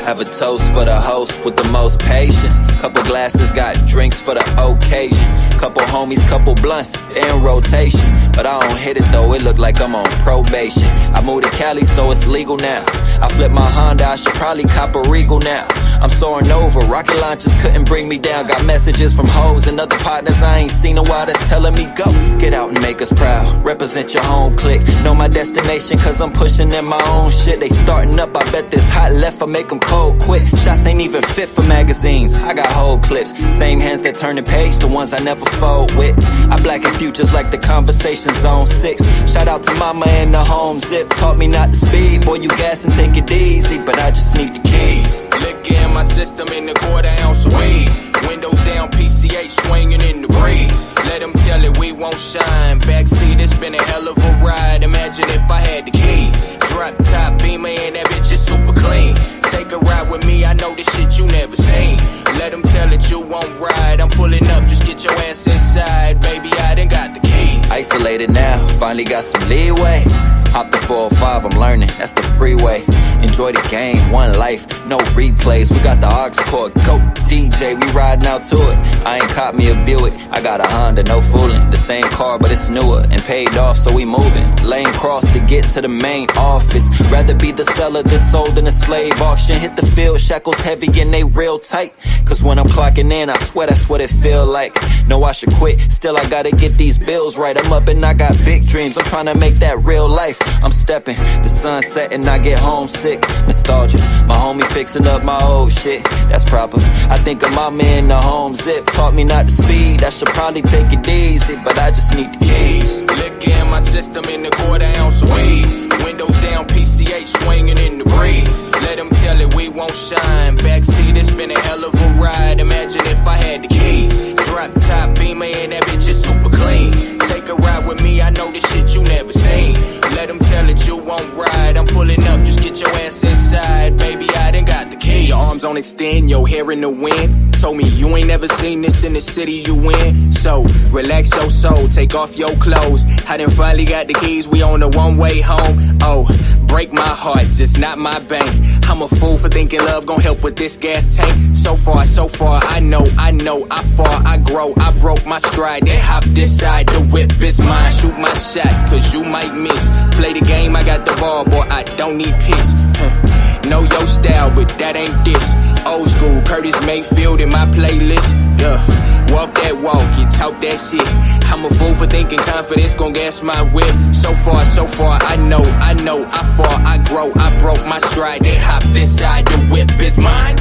Have a toast for the host with the most patience. Couple glasses, got drinks for the occasion. Couple homies, couple blunts, they in rotation. But I don't hit it though, it look like I'm on probation. I moved to Cali, so it's legal now. I flipped my Honda, I should probably cop a Regal now. I'm soaring over, rocket launchers couldn't bring me down. Got messages from hoes and other partners I ain't seen in a while that's telling me go. Get out and make us proud, represent your home clique. Know my destination cause I'm pushing in my own shit. They starting up, I bet this hot left I make them cold quick. Shots ain't even fit for magazines, I got whole clips. Same hands that turn the page, the ones I never fold with. I blacken futures like the conversation zone 6. Shout out to mama and the home zip. Taught me not to speed, boy you gas and take it easy. But I just need the keys. Liquor in my system in the quarter ounce of weed. Windows down, PCH swinging in the breeze. Let them tell it we won't shine. Backseat, it's been a hell of a ride. Imagine if I had the keys. Drop top, beam me, I know the shit you never seen. Let them tell it you won't ride. I'm pulling up, just get your ass inside. Baby, I done got the keys. Isolated now, finally got some leeway. Hop the 405, I'm learning, that's the freeway. Enjoy the game, one life, no replays. We got the aux cord, go DJ, we riding out to it. I ain't caught me a Buick, I got a Honda, no fooling. The same car, but it's newer and paid off, so we moving. Lane cross to get to the main office. Rather be the seller than sold in a slave auction. Hit the field, shackles heavy and they real tight. Cause when I'm clocking in, I swear that's what it feel like. Know I should quit, still I gotta get these bills right. I'm up and I got big dreams, I'm trying to make that real life. I'm stepping, the sun setting, I get homesick. Nostalgia, my homie fixing up my old shit. That's proper. I think of my man, the home zip. Taught me not to speed, I should probably take it easy, but I just need the keys. Liquor in my system in the quarter-ounce weed. Windows down, PCH swinging in the breeze. Let them tell it we won't shine. Backseat, it's been a hell of a ride. Imagine if I had the keys. Drop top, Beamer, and that bitch is super clean. Take a ride with me, I know the shit you never seen. Let them tell it you won't ride. I'm pulling up, just get your ass inside. Baby, I done got the keys. Your arms on extend, your hair in the wind. Told me you ain't never seen this in the city you in. So, relax your soul, take off your clothes. I done finally got the keys, we on the one-way home. Oh, break my heart, just not my bank. I'm a fool for thinking love gon' help with this gas tank. So far, I know, I fall, I grow. I broke my stride, then hopped inside, the whip is mine. Shoot my shot, cause you might miss. Play the game, I got the ball, boy, I don't need piss. Know your style, but that ain't this. Old school, Curtis Mayfield in my playlist. Yeah, walk that walk, you talk that shit. I'm a fool for thinking confidence gon' gas my whip. So far, I know, I fall, I grow. I broke my stride, then hopped inside, the whip is mine.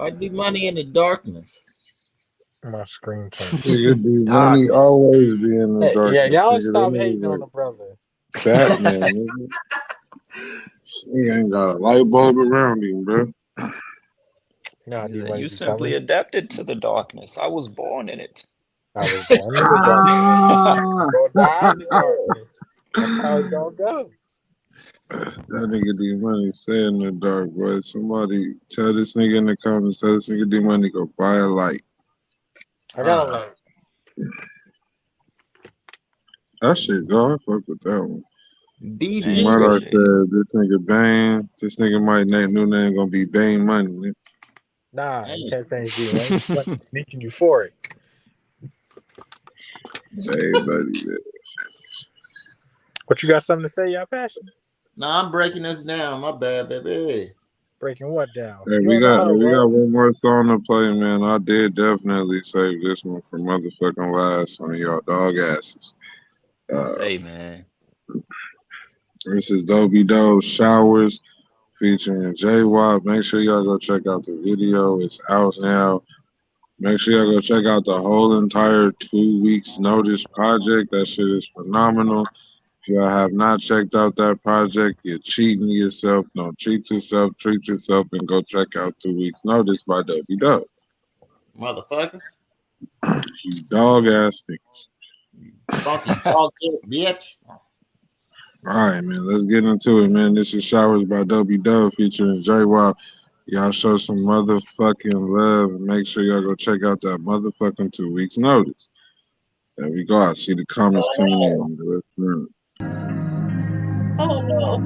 I'd be money in the darkness. My screen turned. Nigga be money always be in the darkness. Yeah, y'all nigga. stop That hating nigga on the brother. Batman, nigga. He ain't got a light bulb around him, bro. No, You simply adapted to the darkness. I was born in it. I was born in the darkness. Gonna die in the darkness. That's how it's gonna go. That nigga D Money say in the dark, boy. Somebody tell this nigga in the comments, tell this nigga D Money go buy a light. I got a light. That shit go. I fuck with that one. BG. T Murdoch said this nigga Bane. This nigga might new name gonna be Bane Money. Nah, you can't change D Money. Making you for it. Hey, buddy. What you got something to say? Y'all passionate? Nah, I'm breaking this down. My bad, baby. Breaking what down? Hey, we got one more song to play, man. I did definitely save this one for motherfucking last on y'all dog asses. Say, man. This is Dobey Dobe Showers featuring J-Wop. Make sure y'all go check out the video. It's out now. Make sure y'all go check out the whole entire 2 weeks notice project. That shit is phenomenal. If y'all have not checked out that project, you're cheating yourself. Don't cheat yourself. Treat yourself and go check out 2 weeks notice by Dobey Dobe. Motherfuckers. You dog ass things. Funky dog bitch. All right, man. Let's get into it, man. This is Showers by Dobey Dobe featuring J-Wop. Y'all show some motherfucking love and make sure y'all go check out that motherfucking 2 weeks notice. There we go. I see the comments coming in. Oh no.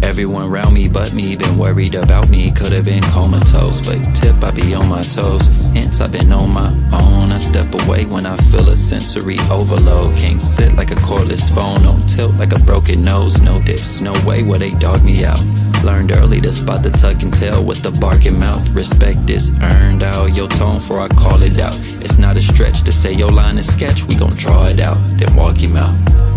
Everyone around me but me been worried about me. Could've been comatose, but tip I be on my toes. Hence I've been on my own. I step away when I feel a sensory overload. Can't sit like a cordless phone on tilt like a broken nose. No dips, no way will they dog me out. Learned early to spot the tuck and tail with the barking mouth. Respect is earned out your tone before I call it out. It's not a stretch to say your line is sketch. We gon' draw it out, then walk him out.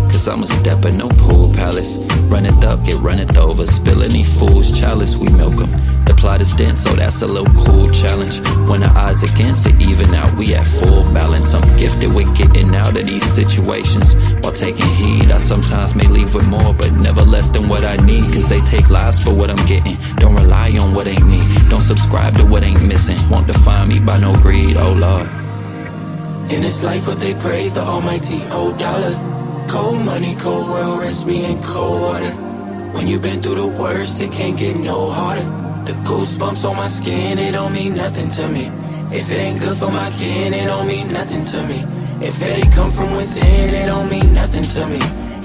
Cause I'm a stepper, no pool palace. Run it up, get run it over. Spill any fool's chalice, we milk them. The plot is dense, so that's a little cool challenge. When the odds against it even out, we at full balance. I'm gifted with getting out of these situations while taking heed. I sometimes may leave with more, but never less than what I need. Cause they take lies for what I'm getting. Don't rely on what ain't me. Don't subscribe to what ain't missing. Won't define me by no greed, oh Lord. In this life what they praise, the almighty old dollar. Cold money, cold world, rinse me in cold water. When you've been through the worst, it can't get no harder. The goosebumps on my skin, it don't mean nothing to me. If it ain't good for my kin, it don't mean nothing to me. If it ain't come from within, it don't mean nothing to me.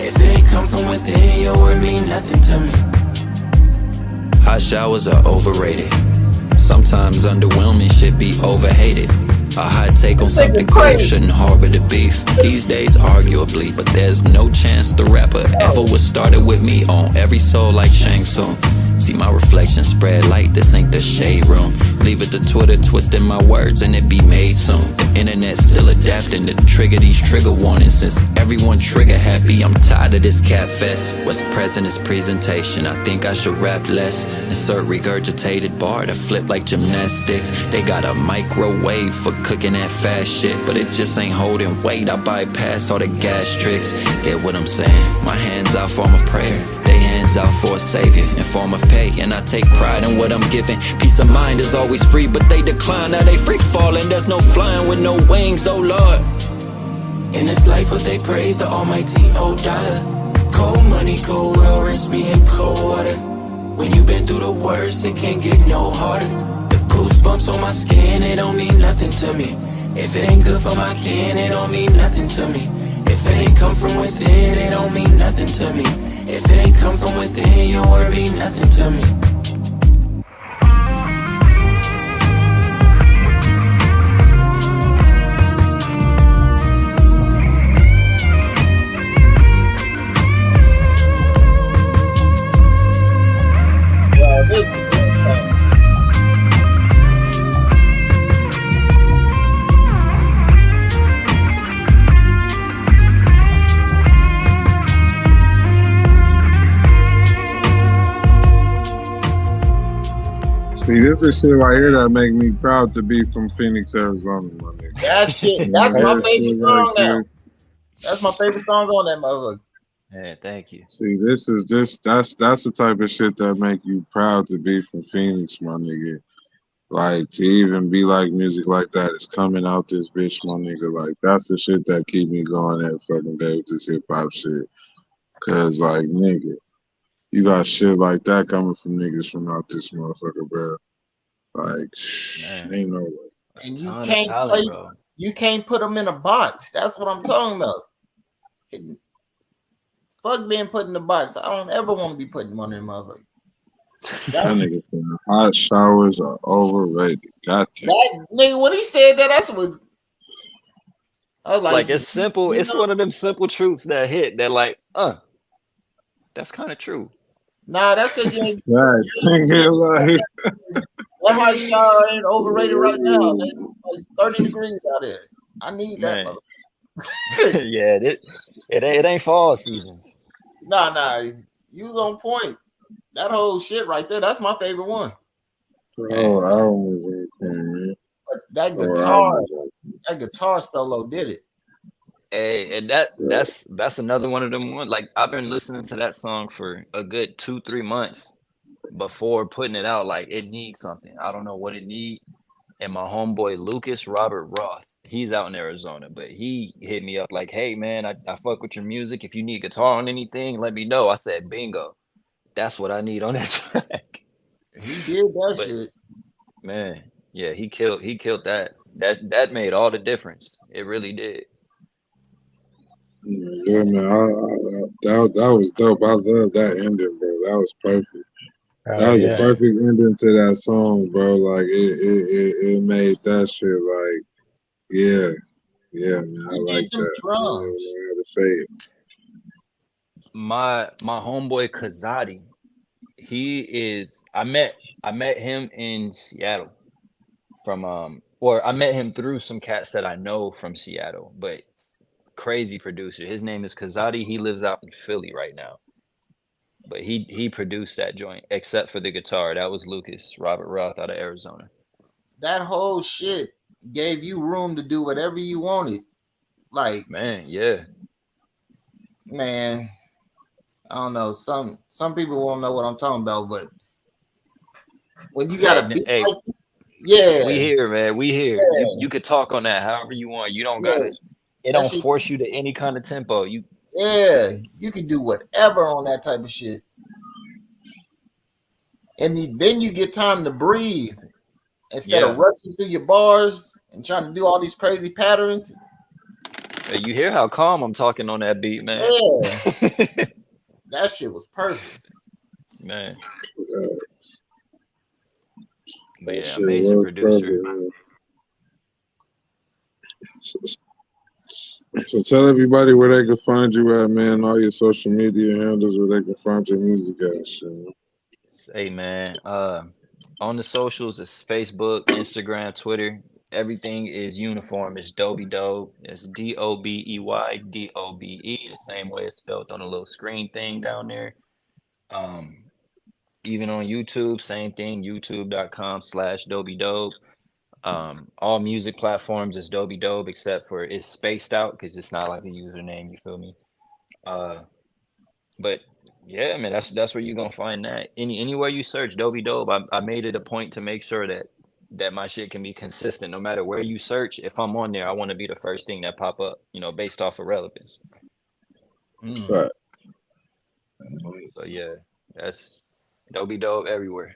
If it ain't come from within, your word mean nothing to me. Hot showers are overrated. Sometimes underwhelming shit be overhated. A hot take on something cold shouldn't harbor the beef. These days arguably, but there's no chance the rapper ever was started with me on every soul like Shang Tsung. See my reflection spread light, this ain't the shade room. Leave it to Twitter twisting my words and it be made soon. The internet still adapting to trigger these trigger warnings. Since everyone trigger happy, I'm tired of this cat fest. What's present is presentation, I think I should rap less. Insert regurgitated bar to flip like gymnastics. They got a microwave for cooking that fast shit, but it just ain't holding weight. I bypass all the gas tricks. Get what I'm saying? My hands out, form of prayer. They hands out for a savior in form of pay, and I take pride in what I'm giving. Peace of mind is always free, but they decline. Now they freak falling. There's no flying with no wings, oh Lord. In this life what they praise, the almighty old dollar. Cold money, cold world, rinse me in cold water. When you've been through the worst, it can't get no harder. The goosebumps on my skin, it don't mean nothing to me. If it ain't good for my kin, it don't mean nothing to me. If it ain't come from within, it don't mean nothing to me. If it ain't come from within, your word mean nothing to me. This is See, this is shit right here that make me proud to be from Phoenix, Arizona, my nigga. that shit. That's my favorite song now. That's my favorite song on that motherfucker. Yeah, thank you. See, this is just that's the type of shit that make you proud to be from Phoenix, my nigga. Like to even be like music like that is coming out this bitch, my nigga. Like that's the shit that keep me going every fucking day with this hip hop shit. Cause like nigga, you got shit like that coming from niggas from out this motherfucker, bro. Like ain't no way. And you can't place, you can't put them in a box. That's what I'm talking about. Fuck being put in a box. I don't ever want to be put in one of them motherfuckers. That nigga said hot showers are overrated. Goddamn. That nigga, when he said that, that's what I was like it's simple. It's one of them simple truths that hit that like, that's kind of true. Nah, that's because you ain't. Right. That hot shower ain't overrated right now. It's like 30 degrees out there. I need that motherfucker. Yeah, it ain't fall seasons. Nah, you was on point. That whole shit right there, that's my favorite one. Oh, I almost man. But that guitar solo did it. Hey, and that's another one of them ones. Like I've been listening to that song for a good 2-3 months before putting it out. Like it needs something. I don't know what it need. And my homeboy Lucas Robert Roth, he's out in Arizona, but he hit me up like, "Hey man, I fuck with your music. If you need guitar on anything, let me know." I said, "Bingo, that's what I need on that track." He did that shit. Man, yeah, he killed that. That made all the difference. It really did. Yeah, man, that was dope. I love that ending, bro. That was perfect. That was a perfect ending to that song, bro. Like it made that shit like, yeah, man. I like that. I don't know how to say it. My homeboy Kazadi, He is. I met him in Seattle from or I met him through some cats that I know from Seattle, but crazy producer. His name is Kazadi. He lives out in Philly right now. But he produced that joint, except for the guitar. That was Lucas, Robert Roth out of Arizona. That whole shit gave you room to do whatever you wanted. Like, Man, yeah. man, I don't know. Some people won't know what I'm talking about, but when you got a beat Hey, like, yeah, we here, man. We here. yeah, You could talk on that however you want. You don't yeah, gotta. It that don't shit, force you to any kind of tempo. yeah, you can do whatever on that type of shit, and then you get time to breathe instead of rushing through your bars and trying to do all these crazy patterns. You hear how calm I'm talking on that beat, man. Yeah, that shit was perfect, man. But That yeah, shit amazing was producer. perfect, so tell everybody where they can find you at, man. All your social media handles where they can find your music at. Shit. Hey man, on the socials, it's Facebook, Instagram, Twitter. Everything is uniform. It's Dobey Dobe. It's Dobey Dobe, the same way it's spelled on a little screen thing down there. Even on YouTube, same thing. YouTube.com/Dobey Dobe. All music platforms is Dobey Dobe, except for it's spaced out because it's not like a username. You feel me? But yeah, man, that's where you're gonna find that. Anywhere you search Dobey Dobe, I made it a point to make sure that my shit can be consistent no matter where you search. If I'm on there, I want to be the first thing that pop up, based off of relevance. Right. So yeah, that's Dobey Dobe everywhere.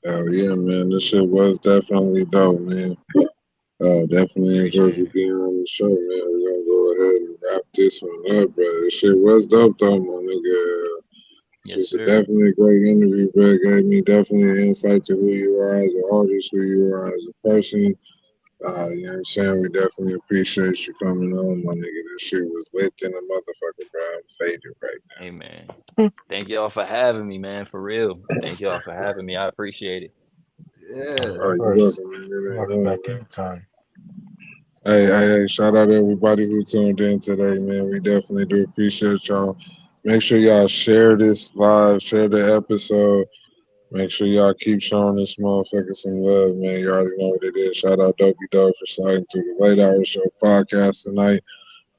Oh yeah, man, this shit was definitely dope, man. Definitely enjoyed you being on the show, man. We're gonna go ahead and wrap this one up, bro. This shit was dope though, my nigga. This was definitely a great interview, bro. Gave me definitely insight to who you are as an artist, who you are as a person. You know what I'm saying? We definitely appreciate you coming on, my nigga. This shit was lit in the motherfucker, bro. I'm faded right now. Hey, man. Thank y'all for having me, man. For real. Thank y'all for having me. I appreciate it. Yeah. Oh, you're welcome, man. I'll be back anytime. Hey, shout out to everybody who tuned in today, man. We definitely do appreciate y'all. Make sure y'all share this live, share the episode. Make sure y'all keep showing this motherfucker some love, man. You already know what it is. Shout out Dobey Dobe for sliding through the Late Hour Show podcast tonight.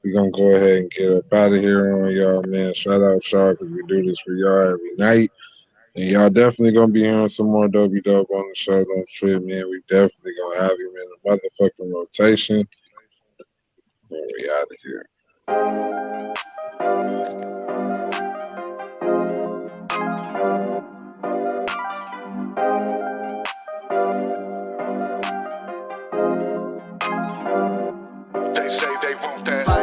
We're going to go ahead and get up out of here on y'all, man. Shout out y'all because we do this for y'all every night. And y'all definitely going to be hearing some more Dobey Dobe on the show. Don't trip, man. We definitely going to have him in the motherfucking rotation. And we out of here. They say they want that.